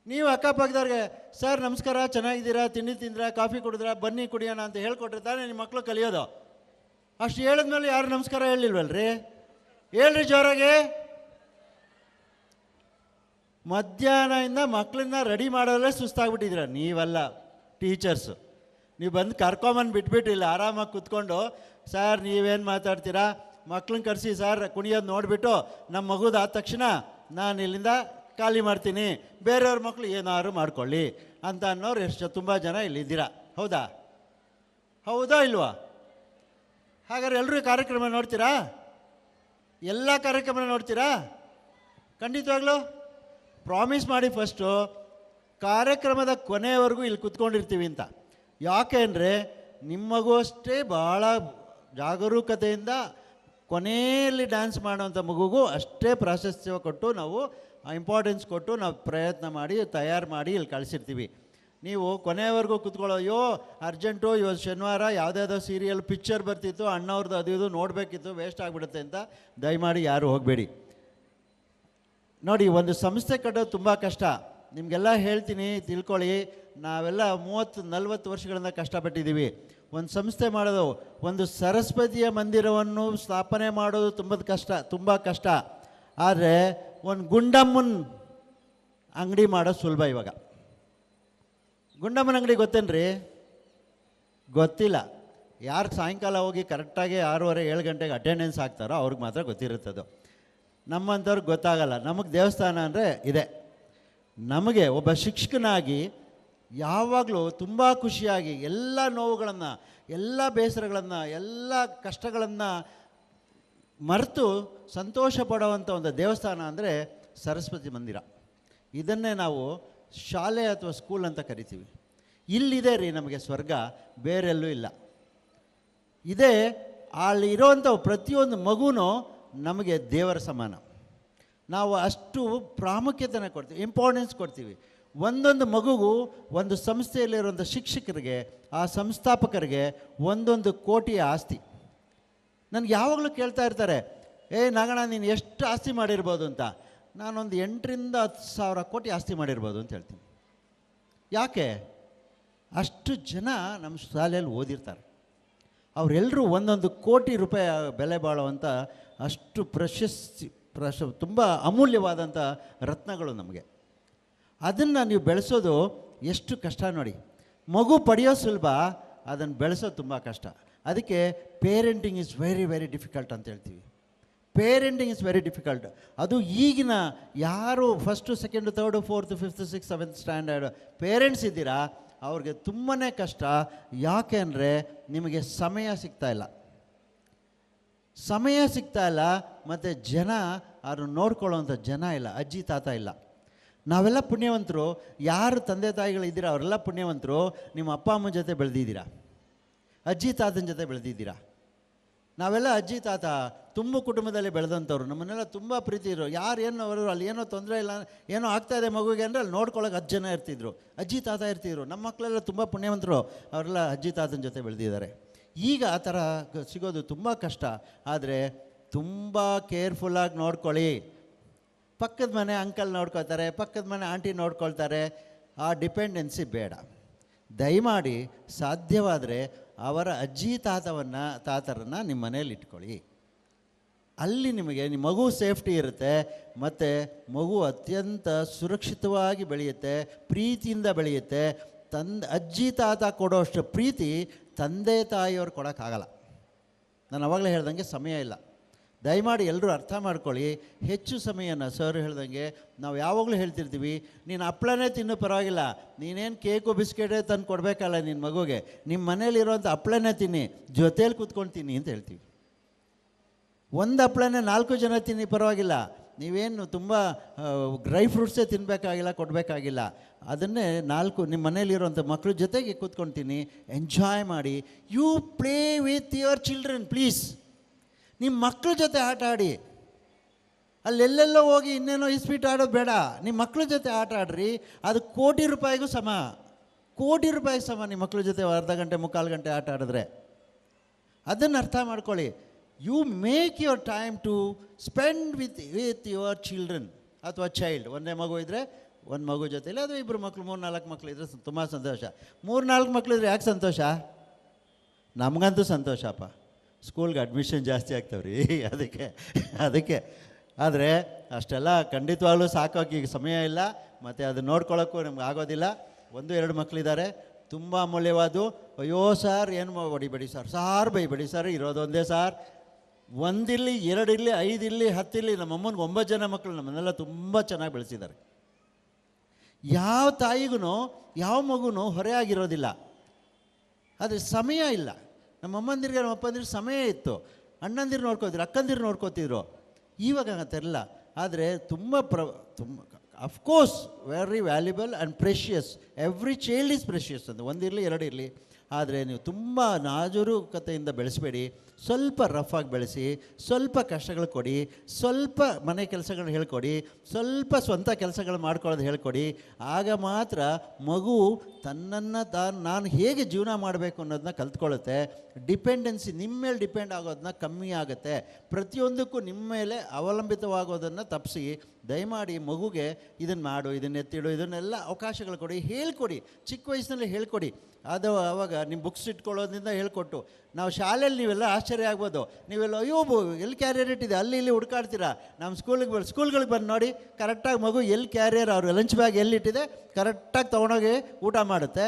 ನೀವು ಅಕ್ಕಪಕ್ಕದವ್ರಿಗೆ ಸರ್ ನಮಸ್ಕಾರ, ಚೆನ್ನಾಗಿದ್ದೀರಾ, ತಿಂಡಿ ತಿಂದ್ರಾ, ಕಾಫಿ ಕುಡಿದ್ರಾ, ಬನ್ನಿ ಕುಡಿಯೋಣ ಅಂತ ಹೇಳ್ಕೊಟ್ರೆ ತಾನೇ ನಿಮ್ಮ ಮಕ್ಕಳು ಕಲಿಯೋದು. ಅಷ್ಟು ಹೇಳಿದ್ಮೇಲೆ ಯಾರು ನಮಸ್ಕಾರ ಹೇಳಿಲ್ವಲ್ರಿ? ಹೇಳ್ರಿ ಜೋರಾಗೆ. ಮಧ್ಯಾಹ್ನದಿಂದ ಮಕ್ಕಳನ್ನ ರೆಡಿ ಮಾಡೋಲ್ಲೇ ಸುಸ್ತಾಗ್ಬಿಟ್ಟಿದ್ದೀರ. ನೀವಲ್ಲ ಟೀಚರ್ಸು. ನೀವು ಬಂದು ಕರ್ಕೊಂಬಂದು ಬಿಟ್ಬಿಟ್ಟಿಲ್ಲ, ಆರಾಮಾಗಿ ಕೂತ್ಕೊಂಡು ಸರ್ ನೀವೇನು ಮಾತಾಡ್ತೀರಾ, ಮಕ್ಳನ್ನ ಕರೆಸಿ ಸರ್ ಕುಣಿಯೋದು ನೋಡಿಬಿಟ್ಟು ನಮ್ಮ ಮಗುದಾದ ತಕ್ಷಣ ನಾನು ಇಲ್ಲಿಂದ ಖಾಲಿ ಮಾಡ್ತೀನಿ, ಬೇರೆಯವ್ರ ಮಕ್ಕಳು ಏನಾದ್ರು ಮಾಡ್ಕೊಳ್ಳಿ ಅಂತ ಅನ್ನೋರು ಎಷ್ಟು ತುಂಬ ಜನ ಇಲ್ಲಿದ್ದೀರಾ. ಹೌದಾ? ಹೌದಾ ಇಲ್ವಾ? ಹಾಗಾದ್ರೆ ಎಲ್ಲರೂ ಕಾರ್ಯಕ್ರಮ ನೋಡ್ತೀರಾ? ಎಲ್ಲ ಕಾರ್ಯಕ್ರಮ ನೋಡ್ತೀರಾ? ಖಂಡಿತವಾಗ್ಲೂ ಪ್ರಾಮಿಸ್ ಮಾಡಿ ಫಸ್ಟು ಕಾರ್ಯಕ್ರಮದ ಕೊನೆಯವರೆಗೂ ಇಲ್ಲಿ ಕೂತ್ಕೊಂಡಿರ್ತೀವಿ ಅಂತ. ಯಾಕೆ ಅಂದರೆ ನಿಮ್ಮ ಮಗು ಅಷ್ಟೇ ಭಾಳ ಜಾಗರೂಕತೆಯಿಂದ ಕೊನೆಯಲ್ಲಿ ಡ್ಯಾನ್ಸ್ ಮಾಡೋವಂಥ ಮಗುಗೂ ಅಷ್ಟೇ ಪ್ರಾಶಸ್ತ್ಯ ಕೊಟ್ಟು ನಾವು ಇಂಪಾರ್ಟೆನ್ಸ್ ಕೊಟ್ಟು ನಾವು ಪ್ರಯತ್ನ ಮಾಡಿ ತಯಾರು ಮಾಡಿ ಇಲ್ಲಿ ಕಳಿಸಿರ್ತೀವಿ. ನೀವು ಕೊನೆಯವರೆಗೂ ಕೂತ್ಕೊಳ್ಳೋ ಅಯ್ಯೋ ಅರ್ಜೆಂಟು ಇವತ್ತು ಶನಿವಾರ ಯಾವುದ್ಯಾವುದೋ ಸೀರಿಯಲ್ ಪಿಕ್ಚರ್ ಬರ್ತಿತ್ತು ಅಣ್ಣವ್ರದ್ದು ಅದು ಇದು ನೋಡಬೇಕಿತ್ತು ವೇಸ್ಟ್ ಆಗಿಬಿಡುತ್ತೆ ಅಂತ ದಯಮಾಡಿ ಯಾರು ಹೋಗಬೇಡಿ. ನೋಡಿ, ಒಂದು ಸಂಸ್ಥೆ ಕಟ್ಟೋದು ತುಂಬ ಕಷ್ಟ. ನಿಮಗೆಲ್ಲ ಹೇಳ್ತೀನಿ, ತಿಳ್ಕೊಳ್ಳಿ. ನಾವೆಲ್ಲ 30-40 ವರ್ಷಗಳಿಂದ ಕಷ್ಟಪಟ್ಟಿದ್ದೀವಿ. ಒಂದು ಸಂಸ್ಥೆ ಮಾಡೋದು, ಒಂದು ಸರಸ್ವತಿಯ ಮಂದಿರವನ್ನು ಸ್ಥಾಪನೆ ಮಾಡೋದು ತುಂಬ ಕಷ್ಟ. ಆದರೆ ಒಂದು ಗುಂಡಮ್ಮನ ಅಂಗಡಿ ಮಾಡೋದು ಸುಲಭ. ಇವಾಗ ಗುಂಡಮ್ಮನ ಅಂಗಡಿ ಗೊತ್ತೇನ್ರಿ? ಗೊತ್ತಿಲ್ಲ. ಯಾರು ಸಾಯಂಕಾಲ ಹೋಗಿ ಕರೆಕ್ಟಾಗಿ 6:30-7 ಗಂಟೆಗೆ ಅಟೆಂಡೆನ್ಸ್ ಹಾಕ್ತಾರೋ ಅವ್ರಿಗೆ ಮಾತ್ರ ಗೊತ್ತಿರುತ್ತದು. ನಮ್ಮಂಥವ್ರಿಗೆ ಗೊತ್ತಾಗಲ್ಲ. ನಮಗೆ ದೇವಸ್ಥಾನ ಅಂದರೆ ಇದೆ. ನಮಗೆ ಒಬ್ಬ ಶಿಕ್ಷಕನಾಗಿ ಯಾವಾಗಲೂ ತುಂಬ ಖುಷಿಯಾಗಿ ಎಲ್ಲ ನೋವುಗಳನ್ನು, ಎಲ್ಲ ಬೇಸರಗಳನ್ನು, ಎಲ್ಲ ಕಷ್ಟಗಳನ್ನು ಮರೆತು ಸಂತೋಷ ಪಡುವಂಥ ಒಂದು ದೇವಸ್ಥಾನ ಅಂದರೆ ಸರಸ್ವತಿ ಮಂದಿರ. ಇದನ್ನೇ ನಾವು ಶಾಲೆ ಅಥವಾ ಸ್ಕೂಲ್ ಅಂತ ಕರಿತೀವಿ. ಇಲ್ಲಿದೆ ರೀ ನಮಗೆ ಸ್ವರ್ಗ, ಬೇರೆಲ್ಲೂ ಇಲ್ಲ. ಇದೇ ಅಲ್ಲಿರೋವಂಥ ಪ್ರತಿಯೊಂದು ಮಗುನೂ ನಮಗೆ ದೇವರ ಸಮಾನ. ನಾವು ಅಷ್ಟು ಪ್ರಾಮುಖ್ಯತೆನ ಕೊಡ್ತೀವಿ, ಇಂಪಾರ್ಟೆನ್ಸ್ ಕೊಡ್ತೀವಿ. ಒಂದೊಂದು ಮಗುಗೂ ಒಂದು ಸಂಸ್ಥೆಯಲ್ಲಿರುವಂಥ ಶಿಕ್ಷಕರಿಗೆ, ಆ ಸಂಸ್ಥಾಪಕರಿಗೆ 1 ಕೋಟಿ ಆಸ್ತಿ. ನನಗೆ ಯಾವಾಗಲೂ ಕೇಳ್ತಾ ಇರ್ತಾರೆ, ನಾಗಣ್ಣ ನೀನು ಎಷ್ಟು ಆಸ್ತಿ ಮಾಡಿರ್ಬೋದು ಅಂತ. ನಾನೊಂದು 8,000 to 10,000 ಕೋಟಿ ಆಸ್ತಿ ಮಾಡಿರ್ಬೋದು ಅಂತ ಹೇಳ್ತೀನಿ. ಯಾಕೆ? ಅಷ್ಟು ಜನ ನಮ್ಮ ಶಾಲೆಯಲ್ಲಿ ಓದಿರ್ತಾರೆ. ಅವರೆಲ್ಲರೂ 1 ಕೋಟಿ ರೂಪಾಯಿ ಬೆಲೆ ಬಾಳುವಂಥ ಅಷ್ಟು ತುಂಬ ಅಮೂಲ್ಯವಾದಂಥ ರತ್ನಗಳು ನಮಗೆ. ಅದನ್ನು ನೀವು ಬೆಳೆಸೋದು ಎಷ್ಟು ಕಷ್ಟ ನೋಡಿ. ಮಗು ಪಡೆಯೋ ಸುಲಭ, ಅದನ್ನು ಬೆಳೆಸೋದು ತುಂಬ ಕಷ್ಟ. ಅದಕ್ಕೆ parenting is very very difficult ಅಂತ ಹೇಳ್ತೀವಿ. Parenting is very difficult. ಅದು ಈಗಿನ ಯಾರು 1st, 2nd, 3rd, 4th, 5th, 6th, 7th standard parents ಇದ್ದೀರಾ, ಅವ್ರಿಗೆ ತುಂಬಾ ಕಷ್ಟ. ಯಾಕೆ ಅಂದರೆ ನಿಮಗೆ ಸಮಯ ಸಿಗ್ತಾ ಇಲ್ಲ, ಮತ್ತು ಜನ ಅವ್ರು ನೋಡ್ಕೊಳ್ಳೋವಂಥ ಜನ ಇಲ್ಲ, ಅಜ್ಜಿ ತಾತ ಇಲ್ಲ. ನಾವೆಲ್ಲ ಪುಣ್ಯವಂತರು. ಯಾರು ತಂದೆ ತಾಯಿಗಳಿದ್ದೀರಾ ಅವರೆಲ್ಲ ಪುಣ್ಯವಂತರು. ನಿಮ್ಮ ಅಪ್ಪ ಅಮ್ಮನ ಜೊತೆ ಬೆಳೆದಿದ್ದೀರಾ, ಅಜ್ಜಿ ತಾತನ ಜೊತೆ ಬೆಳೆದಿದ್ದೀರಾ. ನಾವೆಲ್ಲ ಅಜ್ಜಿ ತಾತ ತುಂಬ ಕುಟುಂಬದಲ್ಲಿ ಬೆಳೆದಂಥವ್ರು. ನಮ್ಮನ್ನೆಲ್ಲ ತುಂಬ ಪ್ರೀತಿ ಇರೋ, ಯಾರು ಏನು ಅವರು ಅಲ್ಲಿ ಏನೋ ತೊಂದರೆ ಇಲ್ಲ, ಏನೋ ಆಗ್ತಾಯಿದೆ ಮಗುವಿಗೆ ಅಂದರೆ ಅಲ್ಲಿ ನೋಡ್ಕೊಳ್ಳೋಕೆ 10 ಜನ ಇರ್ತಿದ್ರು, ಅಜ್ಜಿ ತಾತ ಇರ್ತಿದ್ರು. ನಮ್ಮ ಮಕ್ಕಳೆಲ್ಲ ತುಂಬ ಪುಣ್ಯವಂತರು, ಅವರೆಲ್ಲ ಅಜ್ಜಿ ತಾತನ ಜೊತೆ ಬೆಳೆದಿದ್ದಾರೆ. ಈಗ ಆ ಥರ ಸಿಗೋದು ತುಂಬ ಕಷ್ಟ. ಆದರೆ ತುಂಬ ಕೇರ್ಫುಲ್ಲಾಗಿ ನೋಡ್ಕೊಳ್ಳಿ. ಪಕ್ಕದ ಮನೆ ಅಂಕಲ್ ನೋಡ್ಕೊಳ್ತಾರೆ, ಪಕ್ಕದ ಮನೆ ಆಂಟಿ ನೋಡ್ಕೊಳ್ತಾರೆ, ಆ ಡಿಪೆಂಡೆನ್ಸಿ ಬೇಡ. ದಯಮಾಡಿ ಸಾಧ್ಯವಾದರೆ ಅವರ ಅಜ್ಜಿ ತಾತರನ್ನು ನಿಮ್ಮ ಮನೇಲಿ ಇಟ್ಕೊಳ್ಳಿ. ಅಲ್ಲಿ ನಿಮಗೆ ನಿಮ್ಮ ಮಗು ಸೇಫ್ಟಿ ಇರುತ್ತೆ, ಮತ್ತು ಮಗು ಅತ್ಯಂತ ಸುರಕ್ಷಿತವಾಗಿ ಬೆಳೆಯುತ್ತೆ, ಪ್ರೀತಿಯಿಂದ ಬೆಳೆಯುತ್ತೆ. ಅಜ್ಜಿ ತಾತ ಕೊಡೋಷ್ಟು ಪ್ರೀತಿ ತಂದೆ ತಾಯಿಯವ್ರು ಕೊಡೋಕ್ಕಾಗಲ್ಲ. ನಾನು ಆವಾಗಲೇ ಹೇಳ್ದಂಗೆ ಸಮಯ ಇಲ್ಲ. ದಯಮಾಡಿ ಎಲ್ಲರೂ ಅರ್ಥ ಮಾಡ್ಕೊಳ್ಳಿ. ಹೆಚ್ಚು ಸಮಯನ ಸರ್ ಹೇಳ್ದಂಗೆ ನಾವು ಯಾವಾಗಲೂ ಹೇಳ್ತಿರ್ತೀವಿ, ನೀನು ಹಪ್ಳನೇ ತಿನ್ನೋ ಪರವಾಗಿಲ್ಲ, ನೀನೇನು ಕೇಕು ಬಿಸ್ಕೆಟೇ ತಂದು ಕೊಡಬೇಕಲ್ಲ ನಿನ್ನ ಮಗುಗೆ, ನಿಮ್ಮ ಮನೇಲಿರೋಂಥ ಹಪ್ಳನೇ ತಿನ್ನಿ, ಜೊತೇಲಿ ಕೂತ್ಕೊಂಡು ತಿನ್ನಿ ಅಂತ ಹೇಳ್ತೀವಿ. ಒಂದು ಹಪ್ಳನೇ 4 ಜನ ತಿನ್ನಿ ಪರವಾಗಿಲ್ಲ, ನೀವೇನು ತುಂಬ ಡ್ರೈ ಫ್ರೂಟ್ಸೇ ತಿನ್ನಬೇಕಾಗಿಲ್ಲ, ಕೊಡಬೇಕಾಗಿಲ್ಲ. ಅದನ್ನೇ 4 ನಿಮ್ಮ ಮನೇಲಿರೋಂಥ ಮಕ್ಕಳ ಜೊತೆಗೆ ಕೂತ್ಕೊಂಡು ತಿನ್ನಿ, ಎಂಜಾಯ್ ಮಾಡಿ. You play with your children please. ನಿಮ್ಮ ಮಕ್ಕಳ ಜೊತೆ ಆಟ ಆಡಿ. ಅಲ್ಲೆಲ್ಲೆಲ್ಲೋ ಹೋಗಿ ಇನ್ನೇನೋ ಇಸ್ಪೀಟ್ ಆಡೋದು ಬೇಡ. ನಿಮ್ಮ ಮಕ್ಕಳ ಜೊತೆ ಆಟ ಆಡ್ರಿ. ಅದು ಕೋಟಿ ರೂಪಾಯಿಗೂ ಸಮ, ಕೋಟಿ ರೂಪಾಯಿಗೆ ಸಮ. ನಿಮ್ಮ ಮಕ್ಕಳ ಜೊತೆ ಅರ್ಧ ಗಂಟೆ 3/4 ಗಂಟೆ ಆಟ ಆಡಿದ್ರೆ. ಅದನ್ನು ಅರ್ಥ ಮಾಡ್ಕೊಳ್ಳಿ. You make your time to spend with your children ಅಥವಾ ಚೈಲ್ಡ್. ಒಂದೇ ಮಗು ಇದ್ದರೆ ಒಂದು ಮಗು ಜೊತೆಲಿ, ಅದು 2 ಮಕ್ಕಳು 3-4 ಮಕ್ಕಳು ಇದ್ದರೆ ತುಂಬ ಸಂತೋಷ. 3-4 ಮಕ್ಕಳು ಇದ್ದರೆ ಯಾಕೆ ಸಂತೋಷ? ನಮಗಂತೂ ಸಂತೋಷಪ್ಪ. ಸ್ಕೂಲ್ಗೆ ಅಡ್ಮಿಷನ್ ಜಾಸ್ತಿ ಆಗ್ತಾವ್ರಿ, ಅದಕ್ಕೆ. ಆದರೆ ಅಷ್ಟೆಲ್ಲ ಖಂಡಿತವಾಗ್ಲೂ ಸಾಕೋಕೆ ಈಗ ಸಮಯ ಇಲ್ಲ, ಮತ್ತು ಅದು ನೋಡ್ಕೊಳ್ಳೋಕ್ಕೂ ನಮ್ಗೆ ಆಗೋದಿಲ್ಲ. 1-2 ಮಕ್ಕಳಿದ್ದಾರೆ, ತುಂಬ ಅಮೂಲ್ಯವಾದ. ಅಯ್ಯೋ ಸರ್ ಏನು ಹೊಡಿಬೇಡಿ ಸಾರ್ ಬೈಬೇಡಿ ಸರ್, ಇರೋದು ಒಂದೇ ಸಾರ್. 1 ಇರಲಿ 2 ಇರಲಿ 5 ಇರಲಿ 10 ಇರಲಿ. ನಮ್ಮಮ್ಮನಿಗೆ 9 ಜನ ಮಕ್ಕಳು, ನಮ್ಮನ್ನೆಲ್ಲ ತುಂಬ ಚೆನ್ನಾಗಿ ಬೆಳೆಸಿದ್ದಾರೆ. ಯಾವ ತಾಯಿಗೂ ಯಾವ ಮಗುನೂ ಹೊರೆ ಆಗಿರೋದಿಲ್ಲ. ಆದರೆ ಸಮಯ ಇಲ್ಲ. ನಮ್ಮ ಅಮ್ಮಂದಿರಿಗೆ ನಮ್ಮ ಅಪ್ಪಂದಿರಿಗೆ ಸಮಯ ಇತ್ತು, ಅಣ್ಣಂದಿರು ನೋಡ್ಕೋತಿದ್ರು, ಅಕ್ಕಂದಿರು ನೋಡ್ಕೋತಿದ್ರು. ಇವಾಗ ಅಂತಿರಲ್ಲ. ಆದರೆ ತುಂಬ of course very valuable and precious. Every child is precious ಅಂತ. 1 ಇರಲಿ 2 ಇರಲಿ. ಆದರೆ ನೀವು ತುಂಬ ನಾಜೂರುಕತೆಯಿಂದ ಬೆಳೆಸಬೇಡಿ. ಸ್ವಲ್ಪ ರಫಾಗಿ ಬೆಳೆಸಿ, ಸ್ವಲ್ಪ ಕಷ್ಟಗಳು ಕೊಡಿ, ಸ್ವಲ್ಪ ಮನೆ ಕೆಲಸಗಳನ್ನ ಹೇಳ್ಕೊಡಿ, ಸ್ವಲ್ಪ ಸ್ವಂತ ಕೆಲಸಗಳು ಮಾಡ್ಕೊಳ್ಳೋದು ಹೇಳ್ಕೊಡಿ. ಆಗ ಮಾತ್ರ ಮಗು ತನ್ನನ್ನು ನಾನು ಹೇಗೆ ಜೀವನ ಮಾಡಬೇಕು ಅನ್ನೋದನ್ನ ಕಲ್ತ್ಕೊಳ್ಳುತ್ತೆ. ಡಿಪೆಂಡೆನ್ಸಿ ನಿಮ್ಮ ಮೇಲೆ ಡಿಪೆಂಡ್ ಆಗೋದನ್ನ ಕಮ್ಮಿ ಆಗುತ್ತೆ. ಪ್ರತಿಯೊಂದಕ್ಕೂ ನಿಮ್ಮ ಮೇಲೆ ಅವಲಂಬಿತವಾಗೋದನ್ನು ತಪ್ಪಿಸಿ ದಯಮಾಡಿ ಮಗುಗೆ ಇದನ್ನು ಮಾಡು, ಇದನ್ನು ಎತ್ತಿಡು, ಇದನ್ನೆಲ್ಲ ಅವಕಾಶಗಳು ಕೊಡಿ, ಹೇಳ್ಕೊಡಿ. ಚಿಕ್ಕ ವಯಸ್ಸಿನಲ್ಲಿ ಹೇಳ್ಕೊಡಿ. ಅದು ಆವಾಗ ನಿಮ್ಮ ಬುಕ್ಸ್ ಇಟ್ಕೊಳ್ಳೋದ್ರಿಂದ ಹೇಳ್ಕೊಟ್ಟು. ನಾವು ಶಾಲೆಯಲ್ಲಿ ನೀವೆಲ್ಲ ಆಶ್ಚರ್ಯ ಆಗ್ಬೋದು. ನೀವೆಲ್ಲ ಅಯ್ಯೋ ಎಲ್ಲಿ ಕ್ಯಾರಿಯರ್ ಇಟ್ಟಿದೆ ಅಲ್ಲಿ ಇಲ್ಲಿ ಹುಡ್ಕಾಡ್ತೀರಾ. ನಮ್ಮ ಸ್ಕೂಲ್ಗಳಿಗೆ ಬಂದು ನೋಡಿ, ಕರೆಕ್ಟಾಗಿ ಮಗು ಎಲ್ಲಿ ಕ್ಯಾರಿಯರ್ ಅವ್ರು ಲಂಚ್ ಬ್ಯಾಗ್ ಎಲ್ಲಿಟ್ಟಿದೆ ಕರೆಕ್ಟಾಗಿ ತೊಗೊಂಡೋಗಿ ಊಟ ಮಾಡುತ್ತೆ,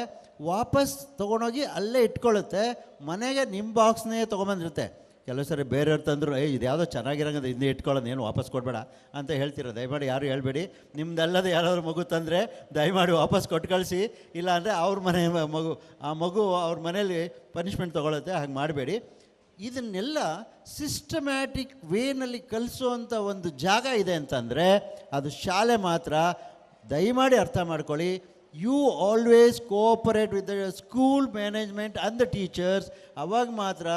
ವಾಪಸ್ ತೊಗೊಂಡೋಗಿ ಅಲ್ಲೇ ಇಟ್ಕೊಳ್ಳುತ್ತೆ. ಮನೆಗೆ ನಿಮ್ಮ ಬಾಕ್ಸ್ನೇ ತೊಗೊಂಬಂದಿರುತ್ತೆ. ಕೆಲವು ಸರಿ ಬೇರೆಯವ್ರು ತಂದರು, ಇದು ಯಾವುದೋ ಚೆನ್ನಾಗಿರೋಂಗದು ಹಿಂದೆ ಇಟ್ಕೊಳ್ಳೋದು, ಏನು ವಾಪಸ್ ಕೊಡಬೇಡ ಅಂತ ಹೇಳ್ತಿರೋ. ದಯಮಾಡಿ ಯಾರು ಹೇಳ್ಬೇಡಿ. ನಿಮ್ದಲ್ಲದೆ ಯಾರಾದ್ರೂ ಮಗು ತಂದರೆ ದಯಮಾಡಿ ವಾಪಸ್ ಕೊಟ್ಟು ಕಳಿಸಿ. ಇಲ್ಲಾಂದರೆ ಅವ್ರ ಮನೆ ಮಗು ಅವ್ರ ಮನೇಲಿ ಪನಿಷ್ಮೆಂಟ್ ತೊಗೊಳುತ್ತೆ. ಹಾಗೆ ಮಾಡಬೇಡಿ. ಇದನ್ನೆಲ್ಲ ಸಿಸ್ಟಮ್ಯಾಟಿಕ್ ವೇನಲ್ಲಿ ಕಲಿಸೋವಂಥ ಒಂದು ಜಾಗ ಇದೆ ಅಂತಂದರೆ ಅದು ಶಾಲೆ ಮಾತ್ರ. ದಯಮಾಡಿ ಅರ್ಥ ಮಾಡ್ಕೊಳ್ಳಿ. You always cooperate with the school management and the teachers. ಅವಾಗ ಮಾತ್ರ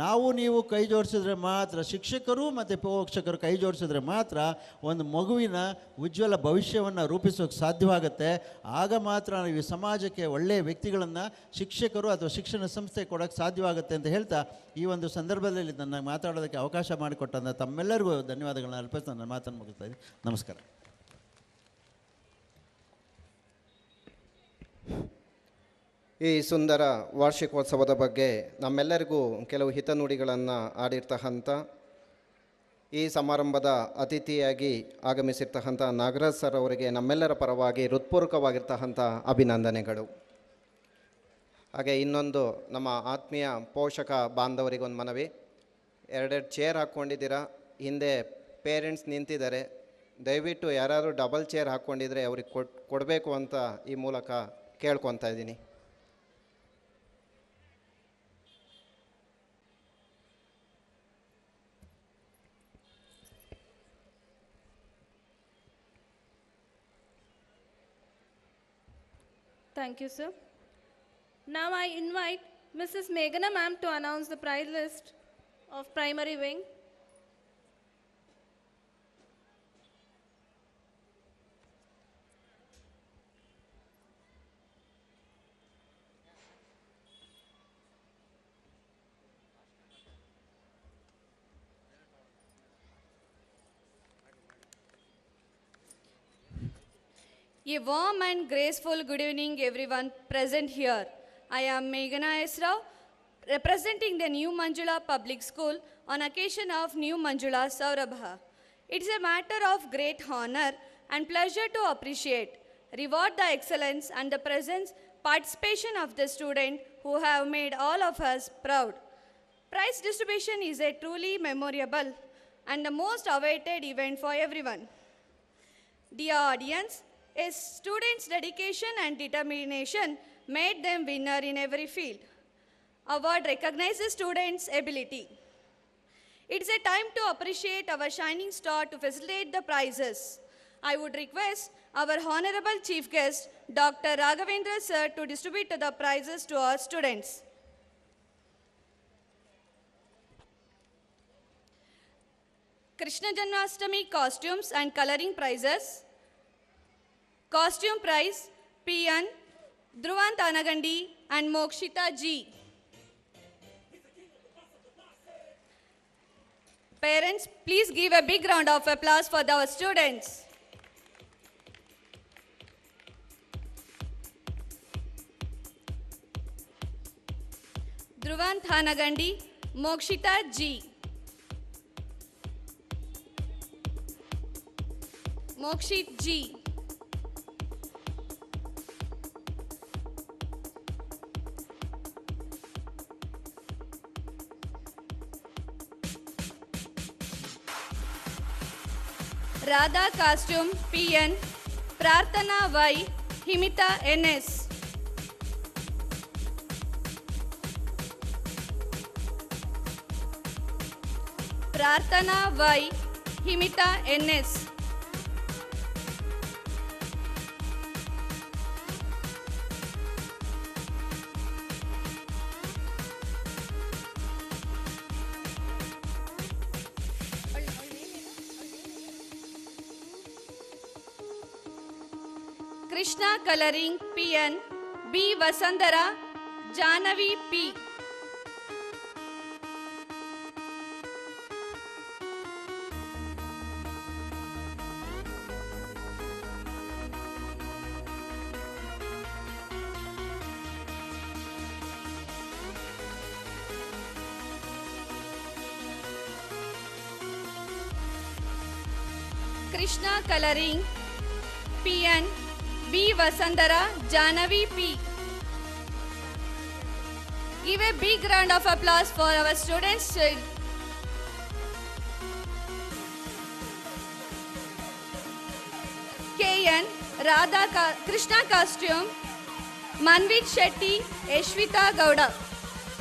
ನಾವು ನೀವು ಕೈ ಜೋಡಿಸಿದ್ರೆ ಮಾತ್ರ, ಶಿಕ್ಷಕರು ಮತ್ತು ಪೋಷಕರು ಕೈ ಜೋಡಿಸಿದ್ರೆ ಮಾತ್ರ ಒಂದು ಮಗುವಿನ ಉಜ್ವಲ ಭವಿಷ್ಯವನ್ನು ರೂಪಿಸೋಕ್ಕೆ ಸಾಧ್ಯವಾಗುತ್ತೆ. ಆಗ ಮಾತ್ರ ನಾವು ಈ ಸಮಾಜಕ್ಕೆ ಒಳ್ಳೆಯ ವ್ಯಕ್ತಿಗಳನ್ನು ಶಿಕ್ಷಕರು ಅಥವಾ ಶಿಕ್ಷಣ ಸಂಸ್ಥೆ ಕೊಡೋಕ್ಕೆ ಸಾಧ್ಯವಾಗುತ್ತೆ ಅಂತ ಹೇಳ್ತಾ, ಈ ಒಂದು ಸಂದರ್ಭದಲ್ಲಿ ನನ್ನ ಮಾತಾಡೋದಕ್ಕೆ ಅವಕಾಶ ಮಾಡಿಕೊಟ್ಟಂಥ ತಮ್ಮೆಲ್ಲರಿಗೂ ಧನ್ಯವಾದಗಳನ್ನ ಅರ್ಪಿಸಿ ನನ್ನ ಮಾತನ್ನು ಮುಗಿಸ್ತಾ ಇದ್ದೀನಿ. ನಮಸ್ಕಾರ. ಈ ಸುಂದರ ವಾರ್ಷಿಕೋತ್ಸವದ ಬಗ್ಗೆ ನಮ್ಮೆಲ್ಲರಿಗೂ ಕೆಲವು ಹಿತನುಡಿಗಳನ್ನು ಆಡಿರ್ತಕ್ಕಂಥ ಈ ಸಮಾರಂಭದ ಅತಿಥಿಯಾಗಿ ಆಗಮಿಸಿರ್ತಕ್ಕಂಥ ನಾಗರಾಜ್ ಸರ್ ಅವರಿಗೆ ನಮ್ಮೆಲ್ಲರ ಪರವಾಗಿ ಹೃತ್ಪೂರ್ವಕವಾಗಿರ್ತಕ್ಕಂಥ ಅಭಿನಂದನೆಗಳು. ಹಾಗೆ ಇನ್ನೊಂದು ನಮ್ಮ ಆತ್ಮೀಯ ಪೋಷಕ ಬಾಂಧವರಿಗೊಂದು ಮನವಿ, ಎರಡೆರಡು ಚೇರ್ ಹಾಕ್ಕೊಂಡಿದ್ದೀರಾ, ಹಿಂದೆ ಪೇರೆಂಟ್ಸ್ ನಿಂತಿದ್ದಾರೆ, ದಯವಿಟ್ಟು ಯಾರಾದರೂ ಡಬಲ್ ಚೇರ್ ಹಾಕ್ಕೊಂಡಿದ್ರೆ ಅವ್ರಿಗೆ ಕೊಡಬೇಕು ಅಂತ ಈ ಮೂಲಕ ಕೇಳ್ಕೊತಾ ಇದ್ದೀನಿ. Thank you, sir. Now I invite Mrs. Meghana ma'am to announce the prize list of primary wing. A warm and graceful good evening everyone present here. I am Meghana S. Rao, representing the New Manjula Public School on occasion of New Manjula Saurabha. It is a matter of great honor and pleasure to appreciate, reward the excellence and the presence, participation of the students who have made all of us proud. Prize distribution is a truly memorable and the most awaited event for everyone. Dear audience, a student's dedication and determination made them winner in every field. Award recognizes students' ability. It's a time to appreciate our shining star to facilitate the prizes. I would request our Honorable Chief Guest, Dr. Raghavendra Sir, to distribute the prizes to our students. Krishna Janmashtami costumes and coloring prizes. Costume prize, PN, Dhruvan Tanagandi and Mokshita G. Parents, please give a big round of applause for our students. Dhruvan Tanagandi, Mokshita G. Mokshit G. Radha costume PN, Prarthana Y, Himita NS. Prarthana Y, Himita NS. Krishna coloring PN, B. Vasandara, Janavi P. Krishna coloring PN, B. Vasandara, Janavi P. Give a big round of applause for our students. KN, Radha Krishna costume, Manvit Shetty, Eshwita Gowda.